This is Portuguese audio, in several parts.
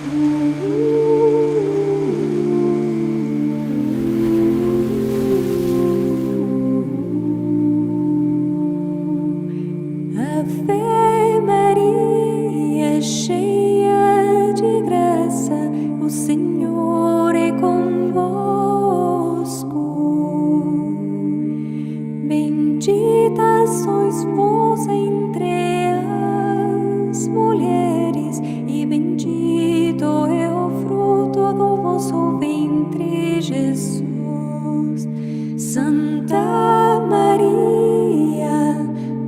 Ave Maria, cheia de graça, o Senhor é convosco. Bendita sois vós entre as mulheres, e bendito é o fruto do vosso ventre, Jesus. Santa Maria,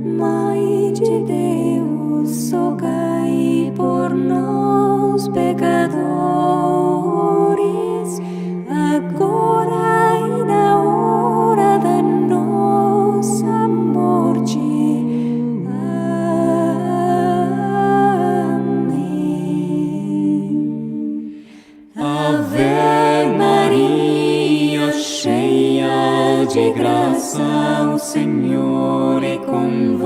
Mãe de Deus, rogai por nós, pecadores, agora e na hora da nossa morte. Amém. Ave Maria, cheia de graça, o Senhor é convosco.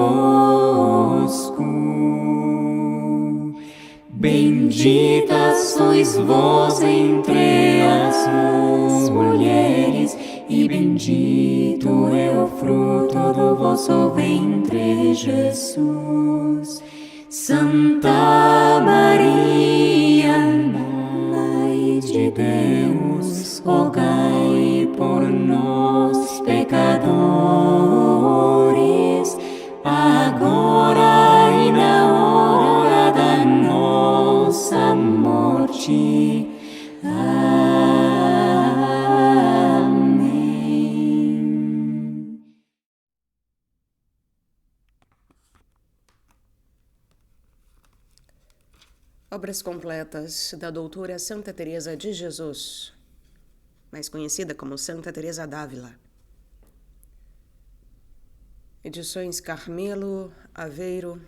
Bendita sois vós entre as mulheres, e bendito é o fruto do vosso ventre, Jesus. Santa Maria, Mãe de Deus, rogai por nós, pecadores, agora e na hora da nossa morte. Amém. Obras completas da doutora Santa Teresa de Jesus, mais conhecida como Santa Teresa d'Ávila. Edições Carmelo Aveiro.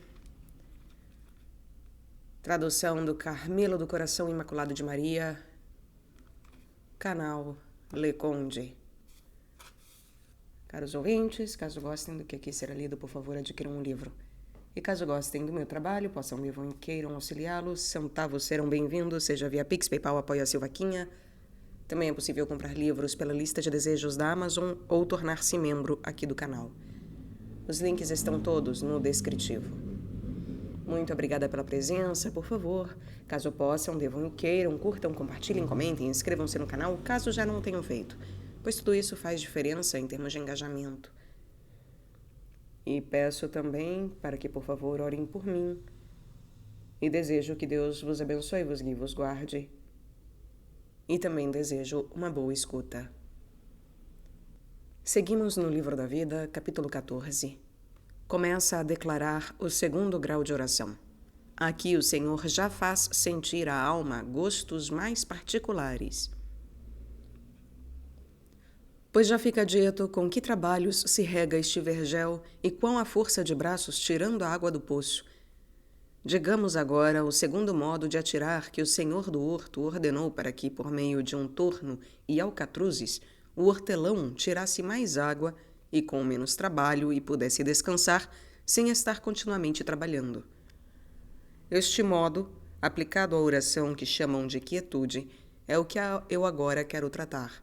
Tradução do Carmelo do Coração Imaculado de Maria. Canal Le Conde. Caros ouvintes, caso gostem do que aqui será lido, por favor, adquiram um livro. E caso gostem do meu trabalho, possam, devam e queiram auxiliá-los, centavos serão bem-vindos, seja via Pix, PayPal, Apoia-se ou Vaquinha. Também é possível comprar livros pela lista de desejos da Amazon ou tornar-se membro aqui do canal. Os links estão todos no descritivo. Muito obrigada pela presença, por favor. Caso possam, devam e queiram, curtam, compartilhem, comentem, inscrevam-se no canal, caso já não tenham feito, pois tudo isso faz diferença em termos de engajamento. E peço também para que, por favor, orem por mim. E desejo que Deus vos abençoe, vos guie, vos guarde. E também desejo uma boa escuta. Seguimos no Livro da Vida, capítulo 14. Começa a declarar o segundo grau de oração. Aqui o Senhor já faz sentir à alma gostos mais particulares. Pois já fica dito com que trabalhos se rega este vergel e quão a força de braços tirando a água do poço. Digamos agora o segundo modo de atirar que o Senhor do horto ordenou para que, por meio de um torno e alcatruzes, o hortelão tirasse mais água e com menos trabalho e pudesse descansar sem estar continuamente trabalhando. Este modo, aplicado à oração que chamam de quietude, é o que eu agora quero tratar.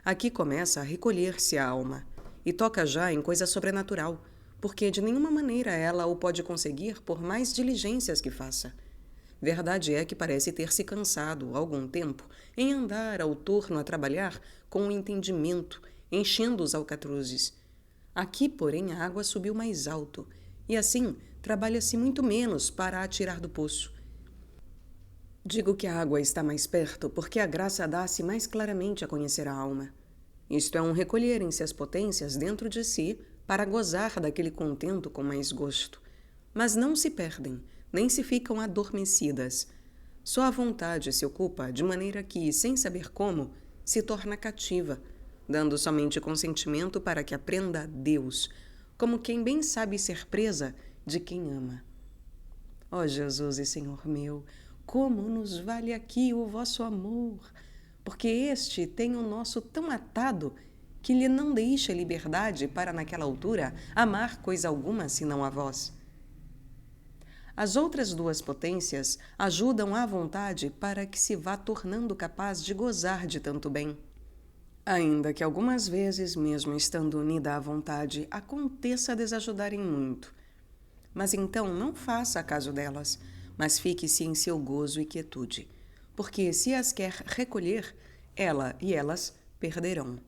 Aqui começa a recolher-se a alma e toca já em coisa sobrenatural, porque de nenhuma maneira ela o pode conseguir por mais diligências que faça. Verdade é que parece ter se cansado, há algum tempo, em andar ao torno a trabalhar com o entendimento, enchendo os alcatruzes. Aqui, porém, a água subiu mais alto, e assim trabalha-se muito menos para a tirar do poço. Digo que a água está mais perto porque a graça dá-se mais claramente a conhecer a alma. Isto é um recolherem-se as potências dentro de si para gozar daquele contento com mais gosto. Mas não se perdem, nem se ficam adormecidas. Só a vontade se ocupa de maneira que, sem saber como, se torna cativa, dando somente consentimento para que aprenda Deus, como quem bem sabe ser presa de quem ama. Ó Jesus e Senhor meu, como nos vale aqui o vosso amor, porque este tem o nosso tão atado que lhe não deixa liberdade para naquela altura amar coisa alguma senão a vós. As outras duas potências ajudam à vontade para que se vá tornando capaz de gozar de tanto bem. Ainda que algumas vezes, mesmo estando unida à vontade, aconteça desajudarem muito. Mas então não faça caso delas, mas fique-se em seu gozo e quietude, porque se as quer recolher, ela e elas perderão.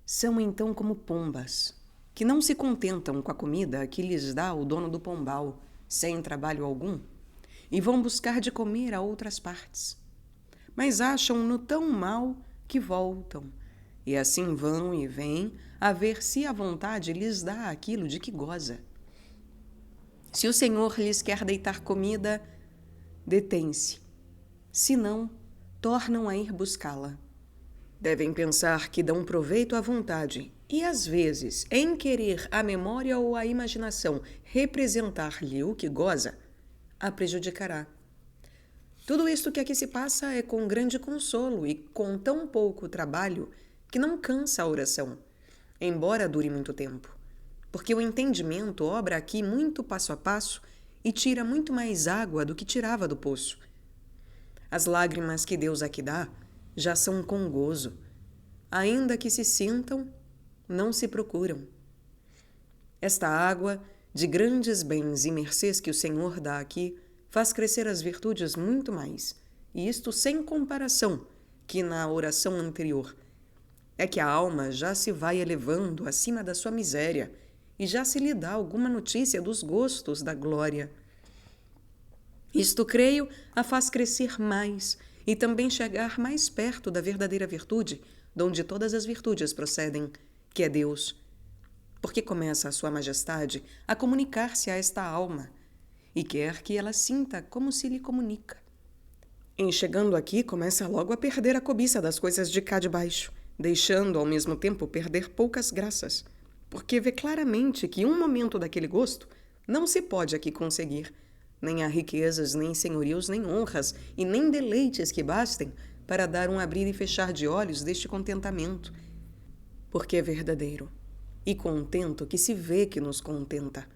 São então como pombas, que não se contentam com a comida que lhes dá o dono do pombal, sem trabalho algum, e vão buscar de comer a outras partes. Mas acham-no tão mal que voltam, e assim vão e vêm a ver se a vontade lhes dá aquilo de que goza. Se o Senhor lhes quer deitar comida, detém-se. Se não, tornam a ir buscá-la. Devem pensar que dão proveito à vontade e, às vezes, em querer a memória ou a imaginação representar-lhe o que goza, a prejudicará. Tudo isto que aqui se passa é com grande consolo e com tão pouco trabalho que não cansa a oração, embora dure muito tempo, porque o entendimento obra aqui muito passo a passo e tira muito mais água do que tirava do poço. As lágrimas que Deus aqui dá já são com gozo. Ainda que se sintam, não se procuram. Esta água, de grandes bens e mercês que o Senhor dá aqui, faz crescer as virtudes muito mais, e isto sem comparação, que na oração anterior. É que a alma já se vai elevando acima da sua miséria e já se lhe dá alguma notícia dos gostos da glória. Isto, creio, a faz crescer mais e também chegar mais perto da verdadeira virtude, donde todas as virtudes procedem, que é Deus. Porque começa a sua majestade a comunicar-se a esta alma e quer que ela sinta como se lhe comunica. Em chegando aqui, começa logo a perder a cobiça das coisas de cá de baixo, deixando ao mesmo tempo perder poucas graças, porque vê claramente que um momento daquele gosto não se pode aqui conseguir. Nem há riquezas, nem senhorios, nem honras, e nem deleites que bastem para dar um abrir e fechar de olhos deste contentamento. Porque é verdadeiro, e contento que se vê que nos contenta.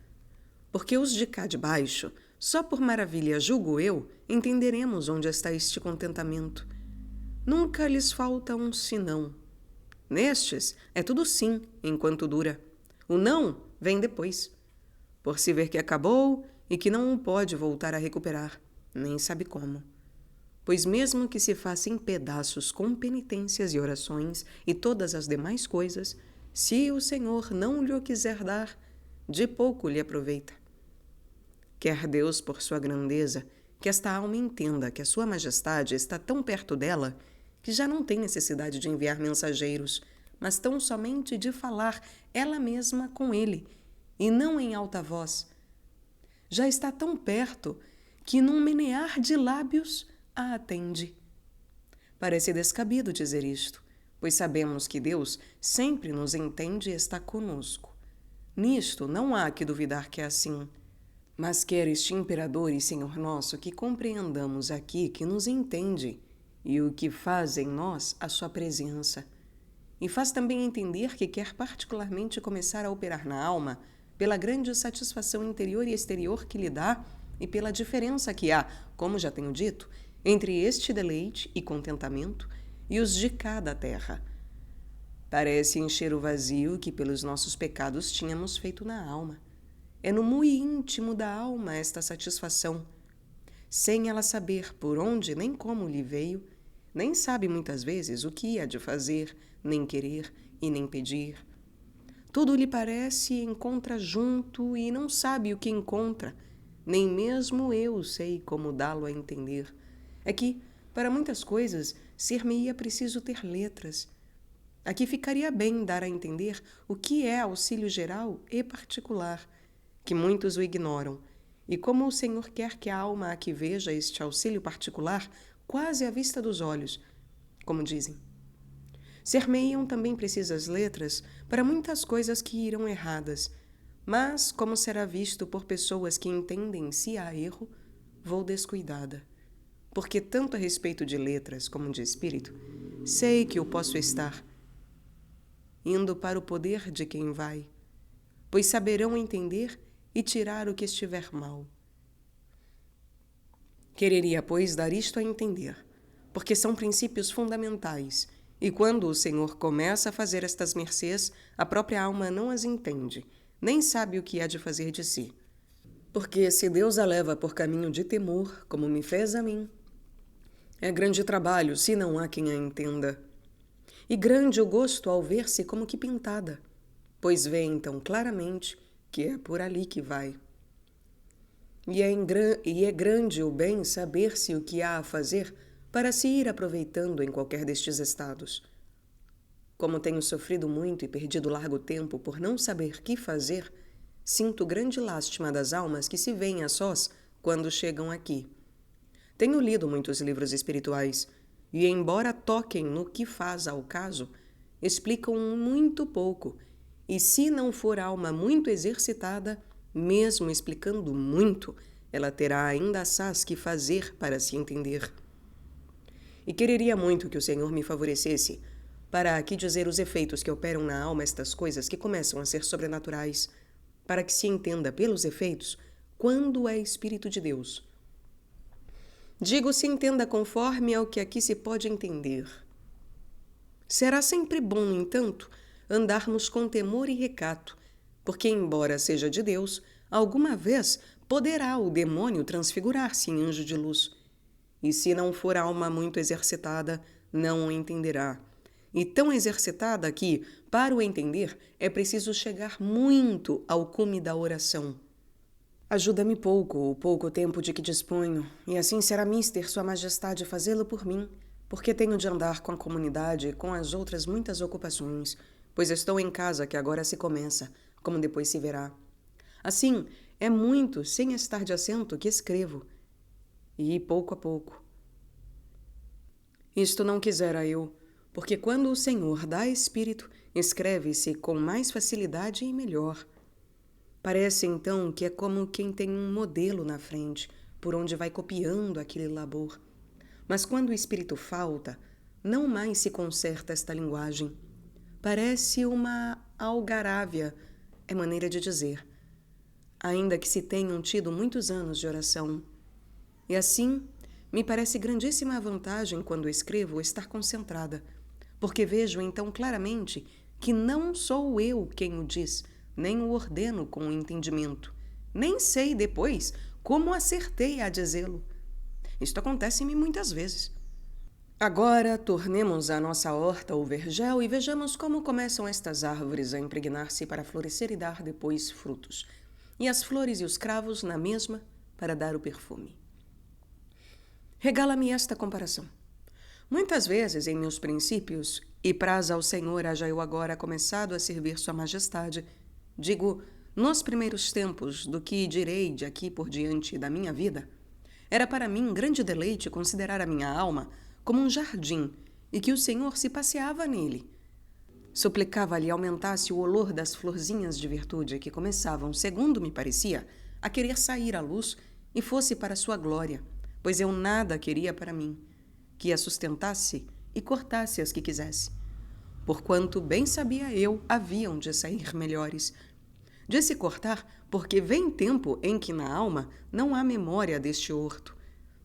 Porque os de cá de baixo, só por maravilha, julgo eu, entenderemos onde está este contentamento. Nunca lhes falta um senão. Nestes, é tudo sim, enquanto dura. O não vem depois. Por se ver que acabou e que não o pode voltar a recuperar, nem sabe como. Pois mesmo que se faça em pedaços com penitências e orações e todas as demais coisas, se o Senhor não lhe o quiser dar, de pouco lhe aproveita. Quer Deus, por sua grandeza, que esta alma entenda que a sua majestade está tão perto dela que já não tem necessidade de enviar mensageiros, mas tão somente de falar ela mesma com ele, e não em alta voz. Já está tão perto que, num menear de lábios, a atende. Parece descabido dizer isto, pois sabemos que Deus sempre nos entende e está conosco. Nisto não há que duvidar que é assim. Mas quer este imperador e Senhor nosso que compreendamos aqui que nos entende e o que faz em nós a sua presença. E faz também entender que quer particularmente começar a operar na alma pela grande satisfação interior e exterior que lhe dá e pela diferença que há, como já tenho dito, entre este deleite e contentamento e os de cada terra. Parece encher o vazio que pelos nossos pecados tínhamos feito na alma. É no muito íntimo da alma esta satisfação, sem ela saber por onde nem como lhe veio, nem sabe muitas vezes o que há de fazer, nem querer e nem pedir. Tudo lhe parece e encontra junto e não sabe o que encontra, nem mesmo eu sei como dá-lo a entender. É que, para muitas coisas, ser-me-ia preciso ter letras. Aqui ficaria bem dar a entender o que é auxílio geral e particular, que muitos o ignoram, e como o Senhor quer que a alma aqui veja este auxílio particular quase à vista dos olhos, como dizem. Ser-me-iam também precisas letras para muitas coisas que irão erradas, mas, como será visto por pessoas que entendem se há erro, vou descuidada. Porque tanto a respeito de letras como de espírito, sei que eu posso estar indo para o poder de quem vai, pois saberão entender e tirar o que estiver mal. Quereria, pois, dar isto a entender, porque são princípios fundamentais, e quando o Senhor começa a fazer estas mercês, a própria alma não as entende, nem sabe o que há de fazer de si. Porque se Deus a leva por caminho de temor, como me fez a mim, é grande trabalho se não há quem a entenda. E grande o gosto ao ver-se como que pintada, pois vê então claramente que é por ali que vai. E é grande o bem saber-se o que há a fazer para se ir aproveitando em qualquer destes estados. Como tenho sofrido muito e perdido largo tempo por não saber que fazer, sinto grande lástima das almas que se veem a sós quando chegam aqui. Tenho lido muitos livros espirituais e, embora toquem no que faz ao caso, explicam muito pouco, e se não for alma muito exercitada, mesmo explicando muito, ela terá ainda assaz que fazer para se entender. E quereria muito que o Senhor me favorecesse para aqui dizer os efeitos que operam na alma estas coisas que começam a ser sobrenaturais, para que se entenda pelos efeitos quando é Espírito de Deus. Digo se entenda conforme ao que aqui se pode entender. Será sempre bom, no entanto, andarmos com temor e recato, porque, embora seja de Deus, alguma vez poderá o demônio transfigurar-se em anjo de luz. E se não for alma muito exercitada, não o entenderá. E tão exercitada que, para o entender, é preciso chegar muito ao cume da oração. Ajuda-me pouco, o pouco tempo de que disponho, e assim será mister Sua Majestade fazê-lo por mim, porque tenho de andar com a comunidade e com as outras muitas ocupações, pois estou em casa que agora se começa, como depois se verá. Assim, é muito, sem estar de assento, que escrevo, e pouco a pouco. Isto não quisera eu, porque quando o Senhor dá espírito, escreve-se com mais facilidade e melhor. Parece então que é como quem tem um modelo na frente, por onde vai copiando aquele labor. Mas quando o espírito falta, não mais se conserta esta linguagem. Parece uma algarávia, é maneira de dizer, ainda que se tenham tido muitos anos de oração. E assim, me parece grandíssima a vantagem quando escrevo estar concentrada, porque vejo então claramente que não sou eu quem o diz, nem o ordeno com o entendimento, nem sei depois como acertei a dizê-lo. Isto acontece-me muitas vezes. Agora, tornemos a nossa horta ou vergel e vejamos como começam estas árvores a impregnar-se para florescer e dar depois frutos, e as flores e os cravos na mesma para dar o perfume. Regala-me esta comparação. Muitas vezes, em meus princípios, e praza ao Senhor haja eu agora começado a servir Sua Majestade, digo, nos primeiros tempos do que direi de aqui por diante da minha vida, era para mim grande deleite considerar a minha alma como um jardim e que o Senhor se passeava nele. Suplicava-lhe aumentasse o olor das florzinhas de virtude que começavam, segundo me parecia, a querer sair à luz e fosse para sua glória, pois eu nada queria para mim, que a sustentasse e cortasse as que quisesse, porquanto bem sabia eu haviam de sair melhores. De se cortar, porque vem tempo em que na alma não há memória deste horto.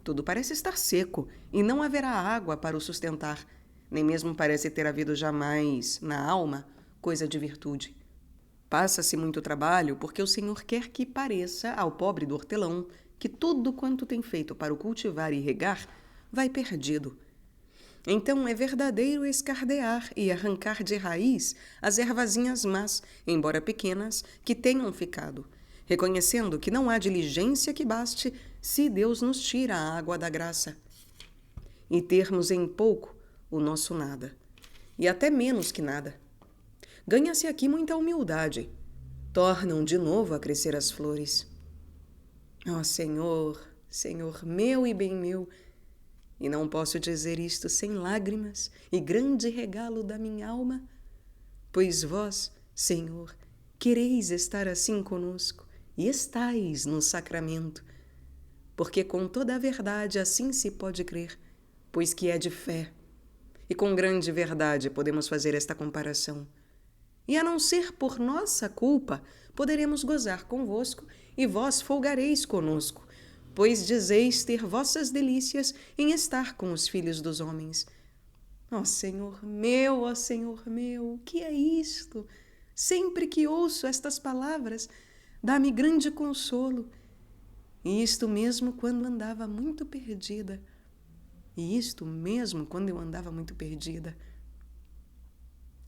Tudo parece estar seco e não haverá água para o sustentar, nem mesmo parece ter havido jamais, na alma, coisa de virtude. Passa-se muito trabalho porque o Senhor quer que pareça ao pobre do hortelão que tudo quanto tem feito para o cultivar e regar vai perdido. Então é verdadeiro escardear e arrancar de raiz as ervazinhas más, embora pequenas, que tenham ficado, reconhecendo que não há diligência que baste se Deus nos tira a água da graça, e termos em pouco o nosso nada, e até menos que nada. Ganha-se aqui muita humildade, tornam de novo a crescer as flores. Ó Senhor, Senhor meu e bem meu, e não posso dizer isto sem lágrimas e grande regalo da minha alma, pois vós, Senhor, quereis estar assim conosco e estais no sacramento, porque com toda a verdade assim se pode crer, pois que é de fé, e com grande verdade podemos fazer esta comparação. E a não ser por nossa culpa, poderemos gozar convosco, e vós folgareis conosco, pois dizeis ter vossas delícias em estar com os filhos dos homens. Ó Senhor meu, o que é isto? Sempre que ouço estas palavras, dá-me grande consolo. E isto mesmo quando andava muito perdida.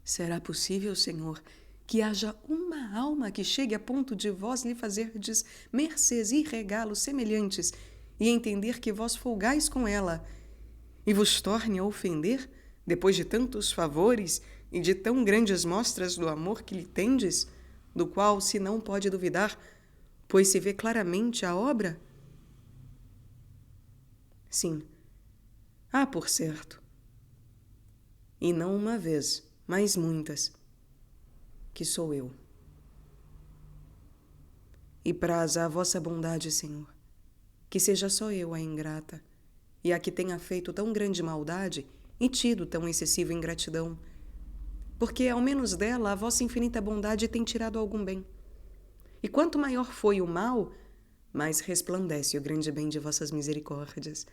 Será possível, Senhor, que haja uma alma que chegue a ponto de vós lhe fazerdes mercês e regalos semelhantes e entender que vós folgais com ela e vos torne a ofender, depois de tantos favores e de tão grandes mostras do amor que lhe tendes, do qual se não pode duvidar, pois se vê claramente a obra? Sim, há por certo, e não uma vez, mas muitas, que sou eu. E praza a vossa bondade, Senhor, que seja só eu a ingrata, e a que tenha feito tão grande maldade e tido tão excessiva ingratidão, porque ao menos dela a vossa infinita bondade tem tirado algum bem. E quanto maior foi o mal, mais resplandece o grande bem de vossas misericórdias.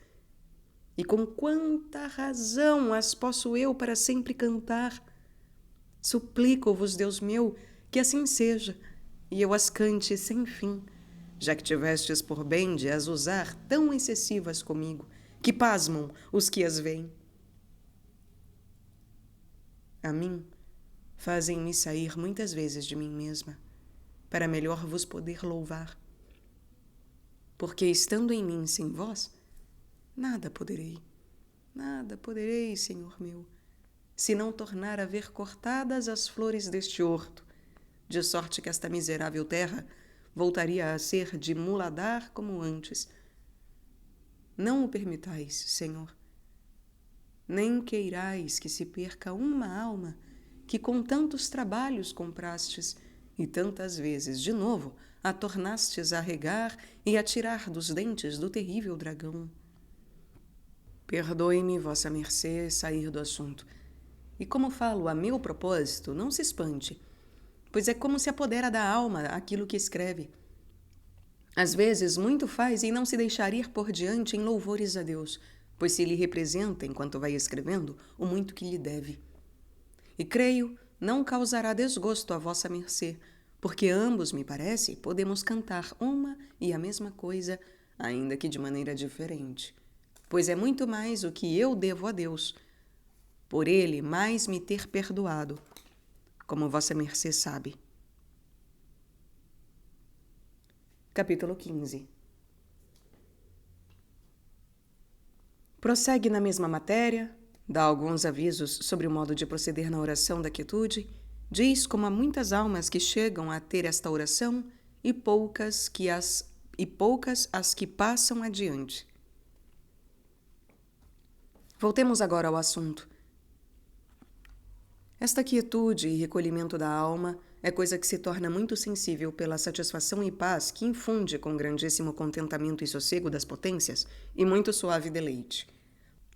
E com quanta razão as posso eu para sempre cantar? Suplico-vos, Deus meu, que assim seja, e eu as cante sem fim, já que tivestes por bem de as usar tão excessivas comigo, que pasmam os que as veem. A mim, fazem-me sair muitas vezes de mim mesma, para melhor vos poder louvar. Porque estando em mim sem vós, nada poderei, Senhor meu, se não tornar a ver cortadas as flores deste horto, de sorte que esta miserável terra voltaria a ser de muladar como antes. Não o permitais, Senhor, nem queirais que se perca uma alma que com tantos trabalhos comprastes e tantas vezes, de novo, a tornastes a regar e a tirar dos dentes do terrível dragão. Perdoe-me, vossa mercê, sair do assunto. E como falo a meu propósito, não se espante, pois é como se apodera da alma aquilo que escreve. Às vezes, muito faz em não se deixar ir por diante em louvores a Deus, pois se lhe representa, enquanto vai escrevendo, o muito que lhe deve. E creio, não causará desgosto à vossa mercê, porque ambos, me parece, podemos cantar uma e a mesma coisa, ainda que de maneira diferente. Pois é muito mais o que eu devo a Deus, por ele mais me ter perdoado, como vossa mercê sabe. Capítulo 15. Prossegue na mesma matéria, dá alguns avisos sobre o modo de proceder na oração da quietude, diz como há muitas almas que chegam a ter esta oração e poucas as que passam adiante. Voltemos agora ao assunto. Esta quietude e recolhimento da alma é coisa que se torna muito sensível pela satisfação e paz que infunde com grandíssimo contentamento e sossego das potências e muito suave deleite.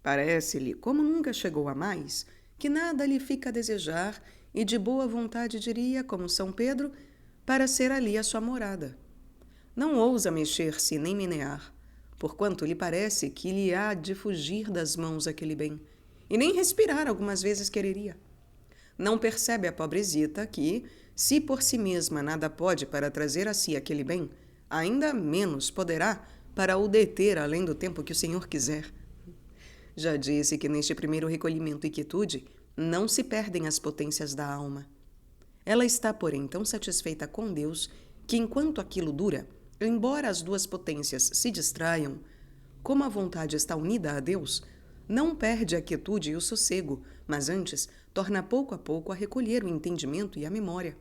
Parece-lhe, como nunca chegou a mais, que nada lhe fica a desejar e de boa vontade diria, como São Pedro, para ser ali a sua morada. Não ousa mexer-se nem menear, porquanto lhe parece que lhe há de fugir das mãos aquele bem, e nem respirar algumas vezes quereria. Não percebe a pobrezita que, se por si mesma nada pode para trazer a si aquele bem, ainda menos poderá para o deter além do tempo que o Senhor quiser. Já disse que neste primeiro recolhimento e quietude não se perdem as potências da alma. Ela está, porém, tão satisfeita com Deus que, enquanto aquilo dura, embora as duas potências se distraiam, como a vontade está unida a Deus, não perde a quietude e o sossego, mas antes torna pouco a pouco a recolher o entendimento e a memória.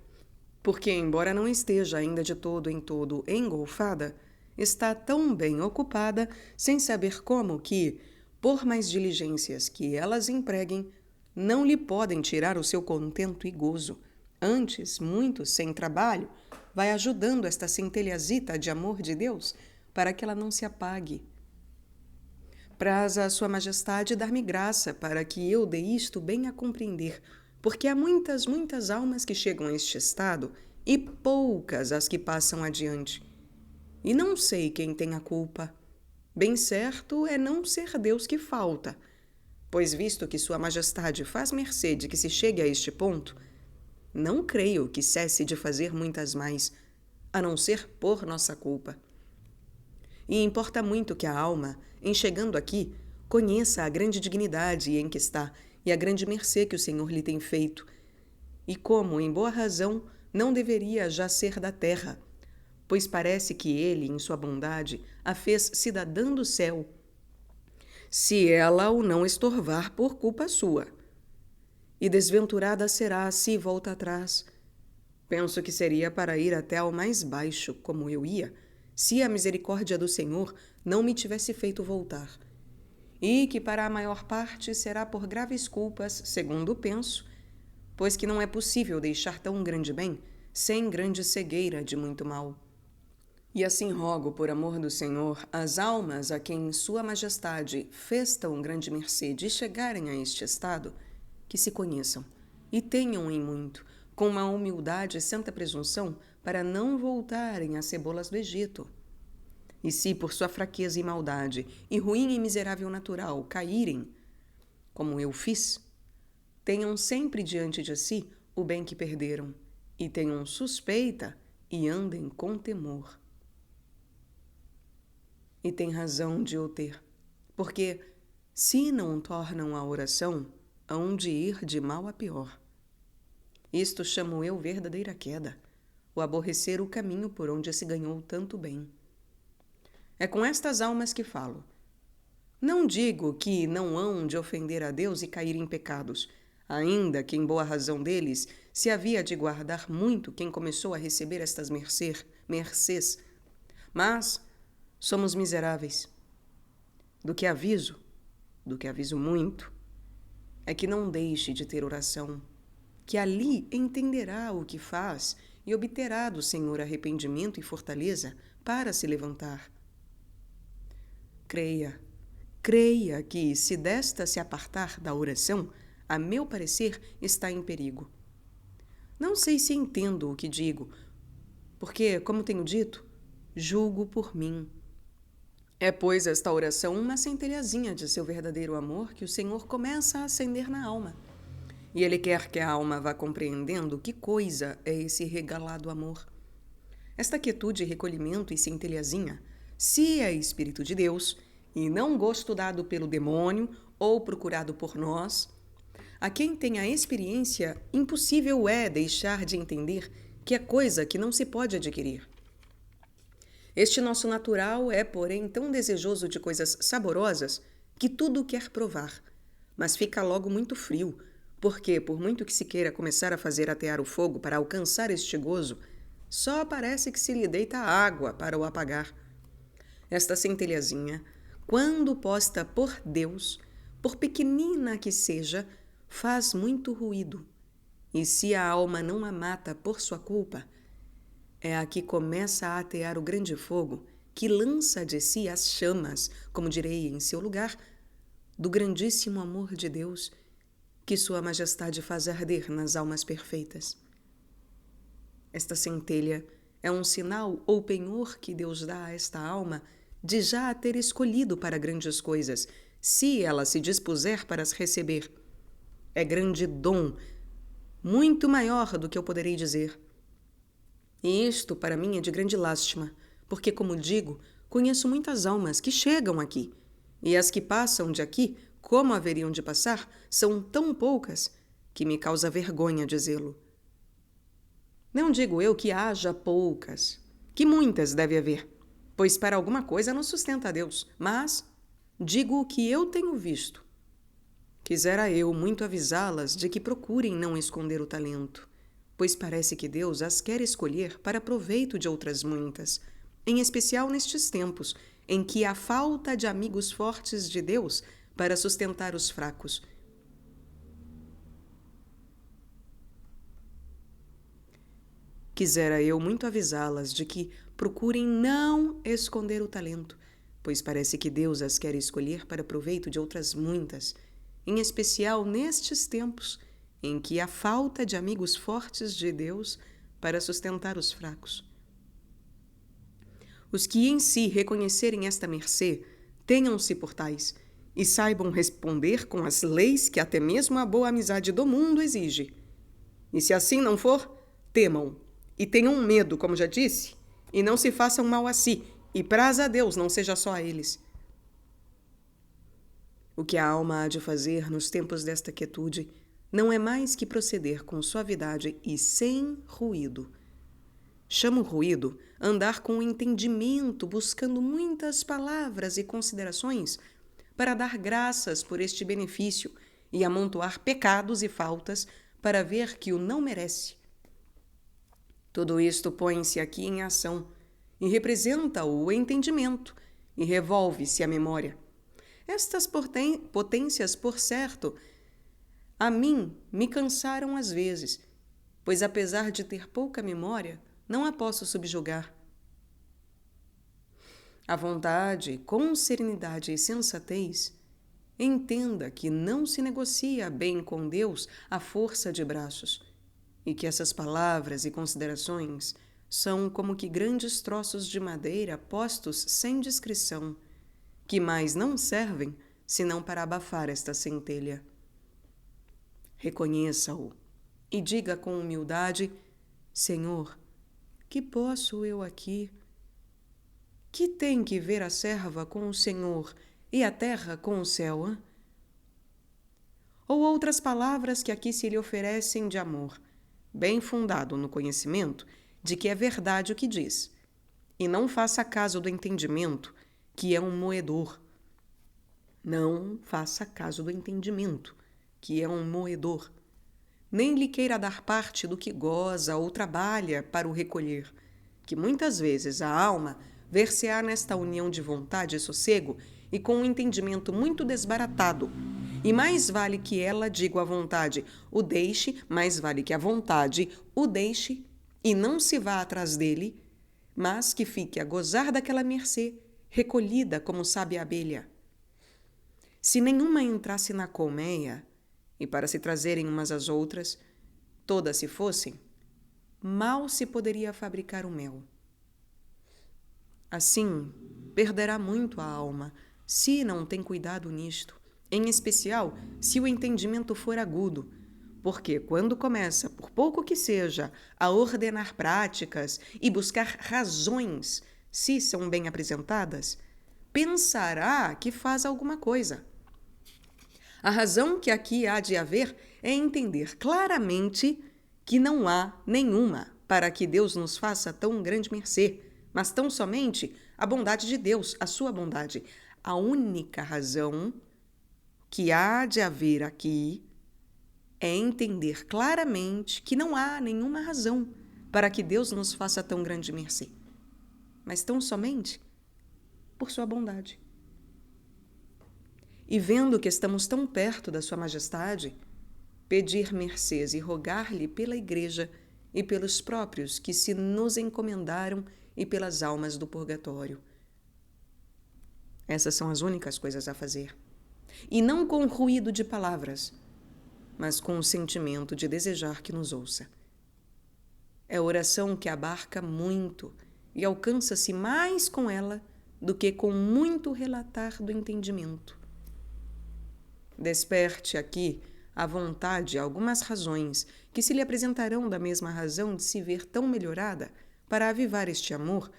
Porque, embora não esteja ainda de todo em todo engolfada, está tão bem ocupada, sem saber como que, por mais diligências que elas empreguem, não lhe podem tirar o seu contento e gozo. Antes, muito sem trabalho, vai ajudando esta centelhazita de amor de Deus para que ela não se apague. Praza a sua majestade dar-me graça para que eu dê isto bem a compreender, porque há muitas, muitas almas que chegam a este estado e poucas as que passam adiante. E não sei quem tem a culpa. Bem certo é não ser Deus que falta, pois visto que Sua Majestade faz mercê de que se chegue a este ponto, não creio que cesse de fazer muitas mais, a não ser por nossa culpa. E importa muito que a alma, em chegando aqui, conheça a grande dignidade em que está e a grande mercê que o Senhor lhe tem feito, e como, em boa razão, não deveria já ser da terra, pois parece que ele, em sua bondade, a fez cidadã do céu, se ela o não estorvar por culpa sua. E desventurada será se volta atrás. Penso que seria para ir até ao mais baixo, como eu ia, se a misericórdia do Senhor não me tivesse feito voltar. E que para a maior parte será por graves culpas, segundo penso, pois que não é possível deixar tão grande bem sem grande cegueira de muito mal. E assim rogo, por amor do Senhor, as almas a quem Sua Majestade fez tão grande mercê de chegarem a este estado, que se conheçam e tenham em muito, com uma humildade e santa presunção, para não voltarem às cebolas do Egito. E se, por sua fraqueza e maldade, e ruim e miserável natural, caírem, como eu fiz, tenham sempre diante de si o bem que perderam, e tenham suspeita e andem com temor. E tem razão de o ter, porque, se não tornam a oração, hão de ir de mal a pior. Isto chamo eu verdadeira queda, o aborrecer o caminho por onde se ganhou tanto bem. É com estas almas que falo. Não digo que não hão de ofender a Deus e cair em pecados, ainda que em boa razão deles se havia de guardar muito quem começou a receber estas mercês, mas somos miseráveis. Do que aviso muito, é que não deixe de ter oração, que ali entenderá o que faz e obterá do Senhor arrependimento e fortaleza para se levantar. Creia que, se desta se apartar da oração, a meu parecer está em perigo. Não sei se entendo o que digo, porque, como tenho dito, julgo por mim. É, pois, esta oração uma centelhazinha de seu verdadeiro amor que o Senhor começa a acender na alma. E Ele quer que a alma vá compreendendo que coisa é esse regalado amor. Esta quietude, recolhimento e centelhazinha, se é Espírito de Deus, e não gosto dado pelo demônio ou procurado por nós, a quem tem a experiência, impossível é deixar de entender que é coisa que não se pode adquirir. Este nosso natural é, porém, tão desejoso de coisas saborosas que tudo quer provar, mas fica logo muito frio, porque, por muito que se queira começar a fazer atear o fogo para alcançar este gozo, só parece que se lhe deita água para o apagar. Esta centelhazinha, quando posta por Deus, por pequenina que seja, faz muito ruído, e se a alma não a mata por sua culpa, é a que começa a atear o grande fogo que lança de si as chamas, como direi em seu lugar, do grandíssimo amor de Deus que Sua Majestade faz arder nas almas perfeitas. Esta centelha é um sinal ou penhor que Deus dá a esta alma de já a ter escolhido para grandes coisas, se ela se dispuser para as receber. É grande dom, muito maior do que eu poderei dizer. E isto, para mim, é de grande lástima, porque, como digo, conheço muitas almas que chegam aqui, e as que passam de aqui, como haveriam de passar, são tão poucas que me causa vergonha dizê-lo. Não digo eu que haja poucas, que muitas deve haver, pois para alguma coisa nos sustenta Deus, mas digo o que eu tenho visto. Quisera eu muito avisá-las de que procurem não esconder o talento, pois parece que Deus as quer escolher para proveito de outras muitas, em especial nestes tempos em que há falta de amigos fortes de Deus para sustentar os fracos. Quisera eu muito avisá-las de que procurem não esconder o talento, pois parece que Deus as quer escolher para proveito de outras muitas, em especial nestes tempos em que há falta de amigos fortes de Deus para sustentar os fracos. Os que em si reconhecerem esta mercê, tenham-se por tais e saibam responder com as leis que até mesmo a boa amizade do mundo exige. E se assim não for, temam e tenham medo, como já disse, e não se façam mal a si, e praza a Deus, não seja só a eles. O que a alma há de fazer nos tempos desta quietude não é mais que proceder com suavidade e sem ruído. Chamo ruído andar com o entendimento, buscando muitas palavras e considerações para dar graças por este benefício e amontoar pecados e faltas para ver que o não merece. Tudo isto põe-se aqui em ação e representa o entendimento e revolve-se a memória. Estas potências, por certo, a mim me cansaram às vezes, pois apesar de ter pouca memória, não a posso subjugar. A vontade, com serenidade e sensatez, entenda que não se negocia bem com Deus à força de braços, e que essas palavras e considerações são como que grandes troços de madeira postos sem discrição, que mais não servem senão para abafar esta centelha. Reconheça-o e diga com humildade: Senhor, que posso eu aqui? Que tem que ver a serva com o Senhor e a terra com o céu? Hein? Ou outras palavras que aqui se lhe oferecem de amor, bem fundado no conhecimento de que é verdade o que diz, e não faça caso do entendimento, que é um moedor. Não faça caso do entendimento, que é um moedor. Nem lhe queira dar parte do que goza ou trabalha para o recolher, que muitas vezes a alma ver-se-á nesta união de vontade e sossego e com um entendimento muito desbaratado. E mais vale que ela, digo à vontade, o deixe, mais vale que a vontade o deixe e não se vá atrás dele, mas que fique a gozar daquela mercê, recolhida como sabe a abelha. Se nenhuma entrasse na colmeia, e para se trazerem umas às outras, todas se fossem, mal se poderia fabricar o mel. Assim, perderá muito a alma, se não tem cuidado nisto, em especial se o entendimento for agudo, porque quando começa, por pouco que seja, a ordenar práticas e buscar razões, se são bem apresentadas, pensará que faz alguma coisa. A razão que aqui há de haver é entender claramente que não há nenhuma para que Deus nos faça tão grande mercê, mas tão somente a bondade de Deus, a sua bondade. A única razão que há de haver aqui é entender claramente que não há nenhuma razão para que Deus nos faça tão grande mercê, mas tão somente por sua bondade. E vendo que estamos tão perto da sua majestade, pedir mercês e rogar-lhe pela igreja e pelos próprios que se nos encomendaram e pelas almas do purgatório. Essas são as únicas coisas a fazer. E não com ruído de palavras, mas com o sentimento de desejar que nos ouça. É oração que abarca muito e alcança-se mais com ela do que com muito relatar do entendimento. Desperte aqui à vontade algumas razões que se lhe apresentarão da mesma razão de se ver tão melhorada para avivar este amor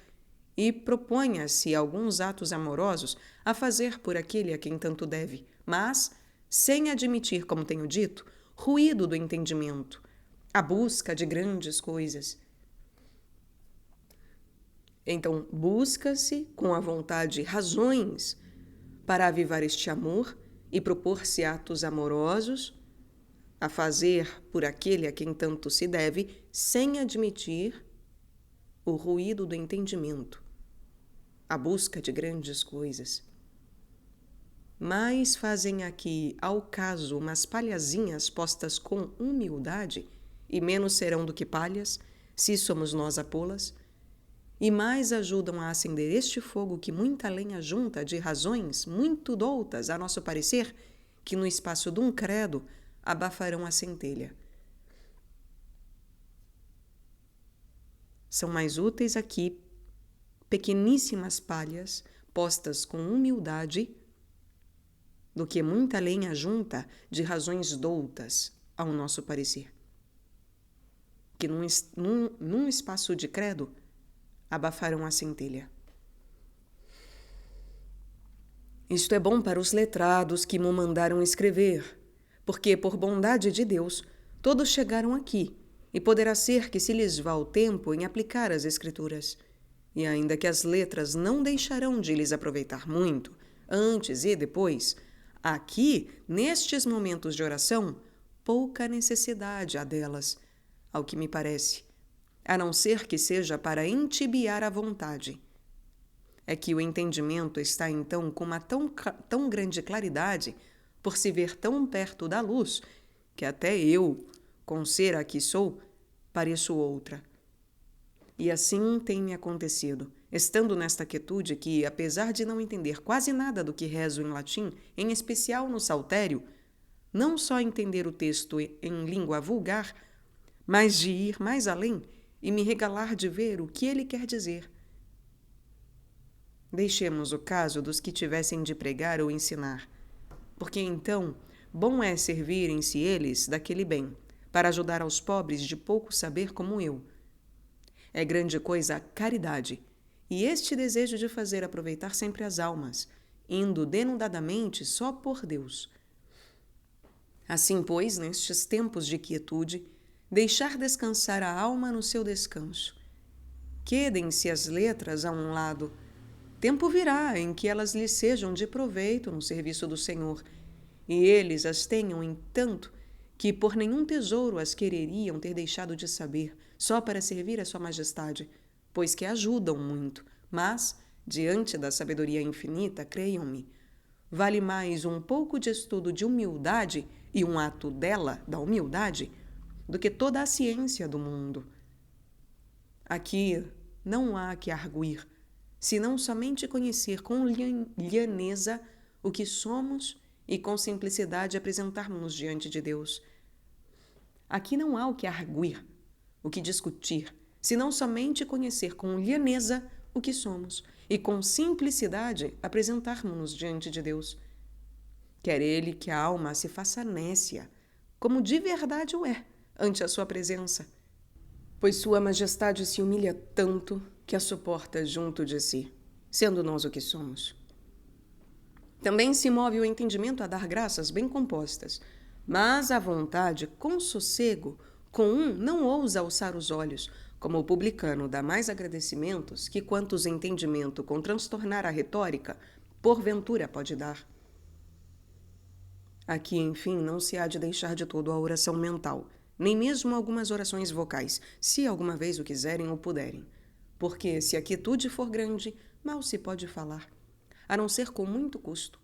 e proponha-se alguns atos amorosos a fazer por aquele a quem tanto deve, mas sem admitir, como tenho dito, ruído do entendimento, a busca de grandes coisas. Então, busca-se com a vontade razões para avivar este amor e propor-se atos amorosos a fazer por aquele a quem tanto se deve, sem admitir o ruído do entendimento, a busca de grandes coisas. Mas fazem aqui, ao caso, umas palhazinhas postas com humildade, e menos serão do que palhas, se somos nós a pô-las, e mais ajudam a acender este fogo que muita lenha junta de razões muito doutas, a nosso parecer, que no espaço de um credo abafarão a centelha. São mais úteis aqui pequeníssimas palhas postas com humildade do que muita lenha junta de razões doutas, ao nosso parecer, que num espaço de credo abafarão a centelha. Isto é bom para os letrados que me mandaram escrever, porque, por bondade de Deus, todos chegaram aqui, e poderá ser que se lhes vá o tempo em aplicar as Escrituras. E ainda que as letras não deixarão de lhes aproveitar muito, antes e depois, aqui, nestes momentos de oração, pouca necessidade há delas, ao que me parece, a não ser que seja para entibiar a vontade. É que o entendimento está então com uma tão grande claridade, por se ver tão perto da luz, que até eu, com ser a que sou, pareço outra. E assim tem-me acontecido, estando nesta quietude que, apesar de não entender quase nada do que rezo em latim, em especial no saltério, não só entender o texto em língua vulgar, mas de ir mais além e me regalar de ver o que ele quer dizer. Deixemos o caso dos que tivessem de pregar ou ensinar, porque então bom é servirem-se eles daquele bem, para ajudar aos pobres de pouco saber como eu. É grande coisa a caridade, e este desejo de fazer aproveitar sempre as almas, indo denudadamente só por Deus. Assim, pois, nestes tempos de quietude, deixar descansar a alma no seu descanso. Quedem-se as letras a um lado. Tempo virá em que elas lhes sejam de proveito no serviço do Senhor, e eles as tenham em tanto que por nenhum tesouro as quereriam ter deixado de saber, só para servir a Sua Majestade, pois que ajudam muito, mas, diante da sabedoria infinita, creiam-me, vale mais um pouco de estudo de humildade e um ato dela, da humildade, do que toda a ciência do mundo. Aqui não há que arguir, senão somente conhecer com lhaneza o que somos e com simplicidade apresentarmos-nos diante de Deus. Aqui não há o que arguir, o que discutir, senão somente conhecer com lhaneza o que somos e com simplicidade apresentarmos-nos diante de Deus. Quer Ele que a alma se faça nécia, como de verdade o é, ante a sua presença, pois Sua Majestade se humilha tanto que a suporta junto de si, sendo nós o que somos. Também se move o entendimento a dar graças bem compostas, mas a vontade, com sossego, com um não ousa alçar os olhos, como o publicano dá mais agradecimentos que quantos entendimento com transtornar a retórica, porventura pode dar. Aqui, enfim, não se há de deixar de todo a oração mental, nem mesmo algumas orações vocais, se alguma vez o quiserem ou puderem, porque se a quietude for grande, mal se pode falar, a não ser com muito custo.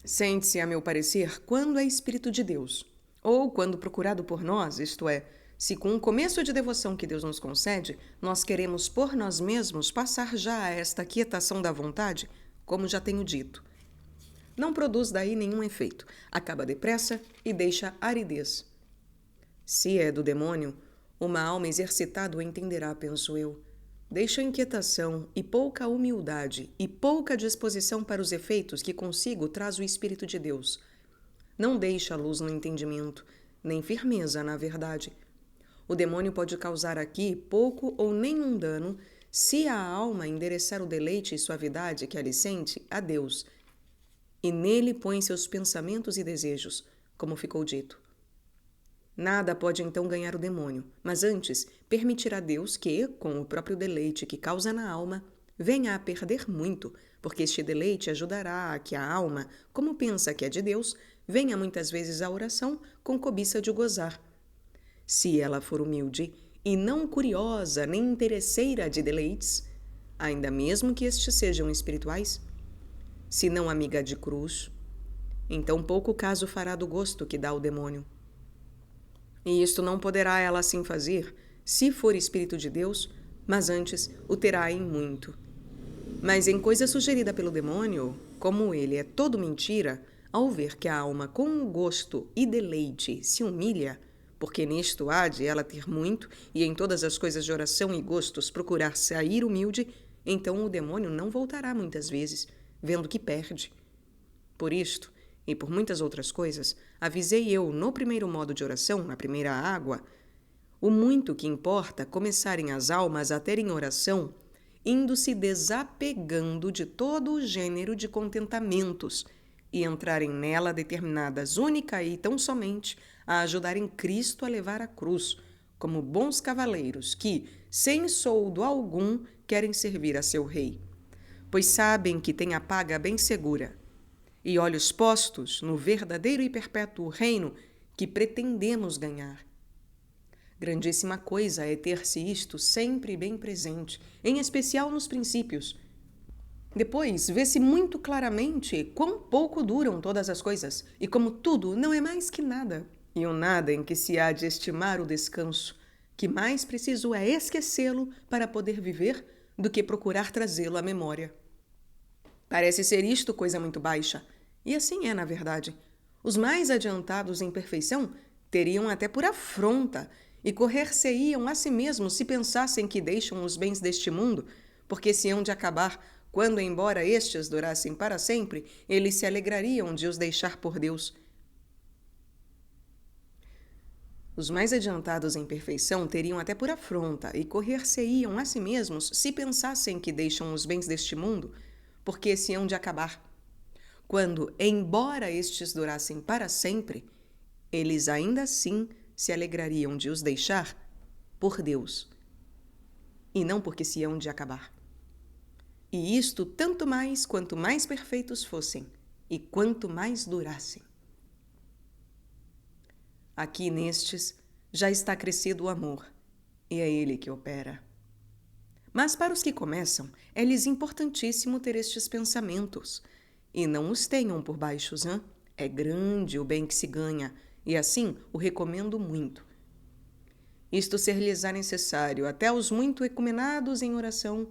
Sente-se, a meu parecer, quando é Espírito de Deus, ou quando procurado por nós, isto é, se com o começo de devoção que Deus nos concede, nós queremos por nós mesmos passar já a esta quietação da vontade, como já tenho dito. Não produz daí nenhum efeito, acaba depressa e deixa aridez. Se é do demônio, uma alma exercitada o entenderá, penso eu. Deixa inquietação e pouca humildade e pouca disposição para os efeitos que consigo traz o Espírito de Deus. Não deixa luz no entendimento, nem firmeza na verdade. O demônio pode causar aqui pouco ou nenhum dano se a alma endereçar o deleite e suavidade que ali sente a Deus, e nele põe seus pensamentos e desejos, como ficou dito. Nada pode então ganhar o demônio, mas antes permitirá Deus que, com o próprio deleite que causa na alma, venha a perder muito, porque este deleite ajudará a que a alma, como pensa que é de Deus, venha muitas vezes à oração com cobiça de gozar. Se ela for humilde e não curiosa nem interesseira de deleites, ainda mesmo que estes sejam espirituais, se não amiga de cruz, então pouco caso fará do gosto que dá o demônio. E isto não poderá ela assim fazer, se for Espírito de Deus, mas antes o terá em muito. Mas em coisa sugerida pelo demônio, como ele é todo mentira, ao ver que a alma com gosto e deleite se humilha, porque nisto há de ela ter muito, e em todas as coisas de oração e gostos procurar sair humilde, então o demônio não voltará muitas vezes, vendo que perde. Por isto, e por muitas outras coisas, avisei eu no primeiro modo de oração, na primeira água, o muito que importa começarem as almas a terem oração, indo-se desapegando de todo o gênero de contentamentos e entrarem nela determinadas única e tão somente a ajudarem Cristo a levar a cruz, como bons cavaleiros que, sem soldo algum, querem servir a seu rei, pois sabem que têm a paga bem segura, e olhos postos no verdadeiro e perpétuo reino que pretendemos ganhar. Grandíssima coisa é ter-se isto sempre bem presente, em especial nos princípios. Depois vê-se muito claramente quão pouco duram todas as coisas, e como tudo não é mais que nada, e o nada em que se há de estimar o descanso, que mais preciso é esquecê-lo para poder viver do que procurar trazê-lo à memória. Parece ser isto coisa muito baixa, e assim é, na verdade. Os mais adiantados em perfeição teriam até por afronta e correr-se-iam a si mesmos se pensassem que deixam os bens deste mundo, porque se hão de acabar, quando, embora estes durassem para sempre, eles se alegrariam de os deixar por Deus. Os mais adiantados em perfeição teriam até por afronta e correr-se-iam a si mesmos se pensassem que deixam os bens deste mundo, porque se hão de acabar. Quando, embora estes durassem para sempre, eles ainda assim se alegrariam de os deixar por Deus, e não porque se hão de acabar. E isto tanto mais quanto mais perfeitos fossem, e quanto mais durassem. Aqui nestes já está crescido o amor, e é ele que opera. Mas para os que começam, é-lhes importantíssimo ter estes pensamentos, e não os tenham por baixos, hein? É grande o bem que se ganha, e assim o recomendo muito. Isto ser-lhes-á necessário até aos muito ecumenados em oração,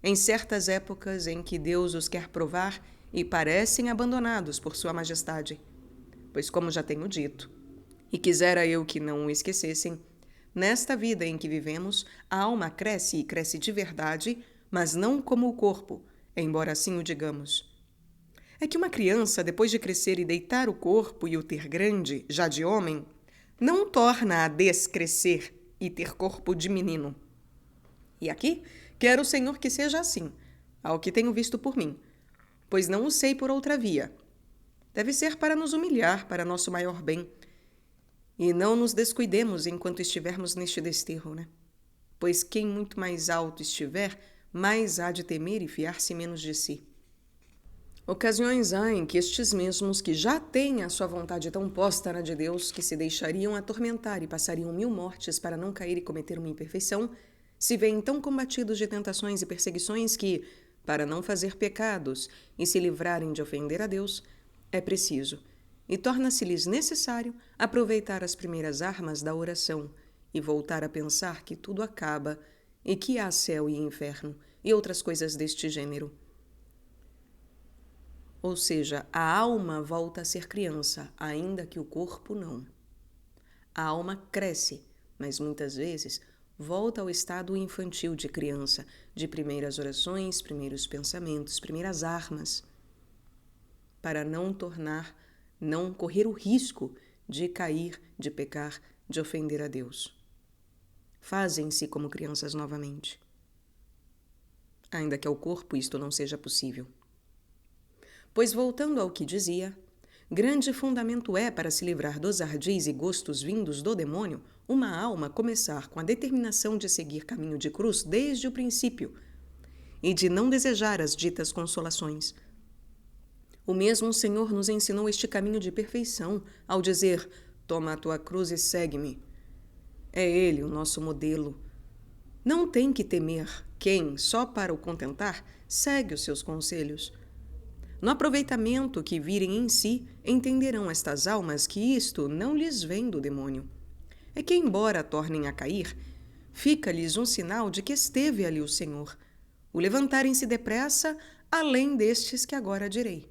em certas épocas em que Deus os quer provar e parecem abandonados por sua majestade. Pois como já tenho dito, e quisera eu que não o esquecessem, nesta vida em que vivemos, a alma cresce e cresce de verdade, mas não como o corpo, embora assim o digamos. É que uma criança, depois de crescer e deitar o corpo e o ter grande, já de homem, não torna a descrescer e ter corpo de menino. E aqui, quero o Senhor que seja assim, ao que tenho visto por mim, pois não o sei por outra via. Deve ser para nos humilhar, para nosso maior bem. E não nos descuidemos enquanto estivermos neste desterro, né? Pois quem muito mais alto estiver, mais há de temer e fiar-se menos de si. Ocasiões há em que estes mesmos que já têm a sua vontade tão posta na de Deus que se deixariam atormentar e passariam 1000 mortes para não cair e cometer uma imperfeição, se veem tão combatidos de tentações e perseguições que, para não fazer pecados e se livrarem de ofender a Deus, é preciso, e torna-se-lhes necessário, aproveitar as primeiras armas da oração e voltar a pensar que tudo acaba e que há céu e inferno e outras coisas deste gênero. Ou seja, a alma volta a ser criança, ainda que o corpo não. A alma cresce, mas muitas vezes volta ao estado infantil de criança, de primeiras orações, primeiros pensamentos, primeiras armas, para não correr o risco de cair, de pecar, de ofender a Deus. Fazem-se como crianças novamente. Ainda que ao corpo isto não seja possível. Pois, voltando ao que dizia, grande fundamento é para se livrar dos ardis e gostos vindos do demônio, uma alma começar com a determinação de seguir caminho de cruz desde o princípio e de não desejar as ditas consolações. O mesmo Senhor nos ensinou este caminho de perfeição ao dizer: toma a tua cruz e segue-me. É Ele o nosso modelo. Não tem que temer quem, só para o contentar, segue os seus conselhos. No aproveitamento que virem em si, entenderão estas almas que isto não lhes vem do demônio. É que, embora tornem a cair, fica-lhes um sinal de que esteve ali o Senhor, o levantarem-se depressa, além destes que agora direi.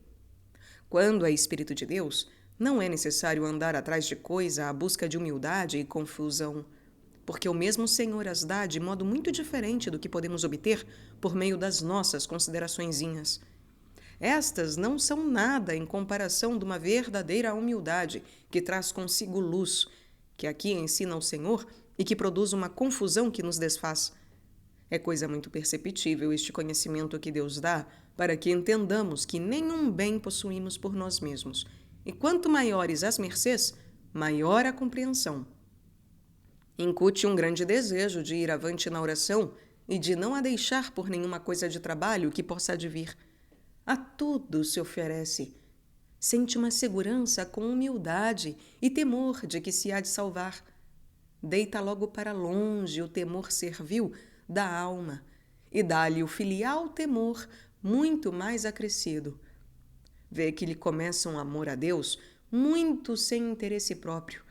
Quando é Espírito de Deus, não é necessário andar atrás de coisa à busca de humildade e confusão, porque o mesmo Senhor as dá de modo muito diferente do que podemos obter por meio das nossas consideraçõezinhas. Estas não são nada em comparação de uma verdadeira humildade que traz consigo luz, que aqui ensina o Senhor e que produz uma confusão que nos desfaz. É coisa muito perceptível este conhecimento que Deus dá para que entendamos que nenhum bem possuímos por nós mesmos. E quanto maiores as mercês, maior a compreensão. Incute um grande desejo de ir avante na oração e de não a deixar por nenhuma coisa de trabalho que possa advir. A tudo se oferece. Sente uma segurança com humildade e temor de que se há de salvar. Deita logo para longe o temor servil da alma e dá-lhe o filial temor muito mais acrescido. Vê que lhe começa um amor a Deus muito sem interesse próprio,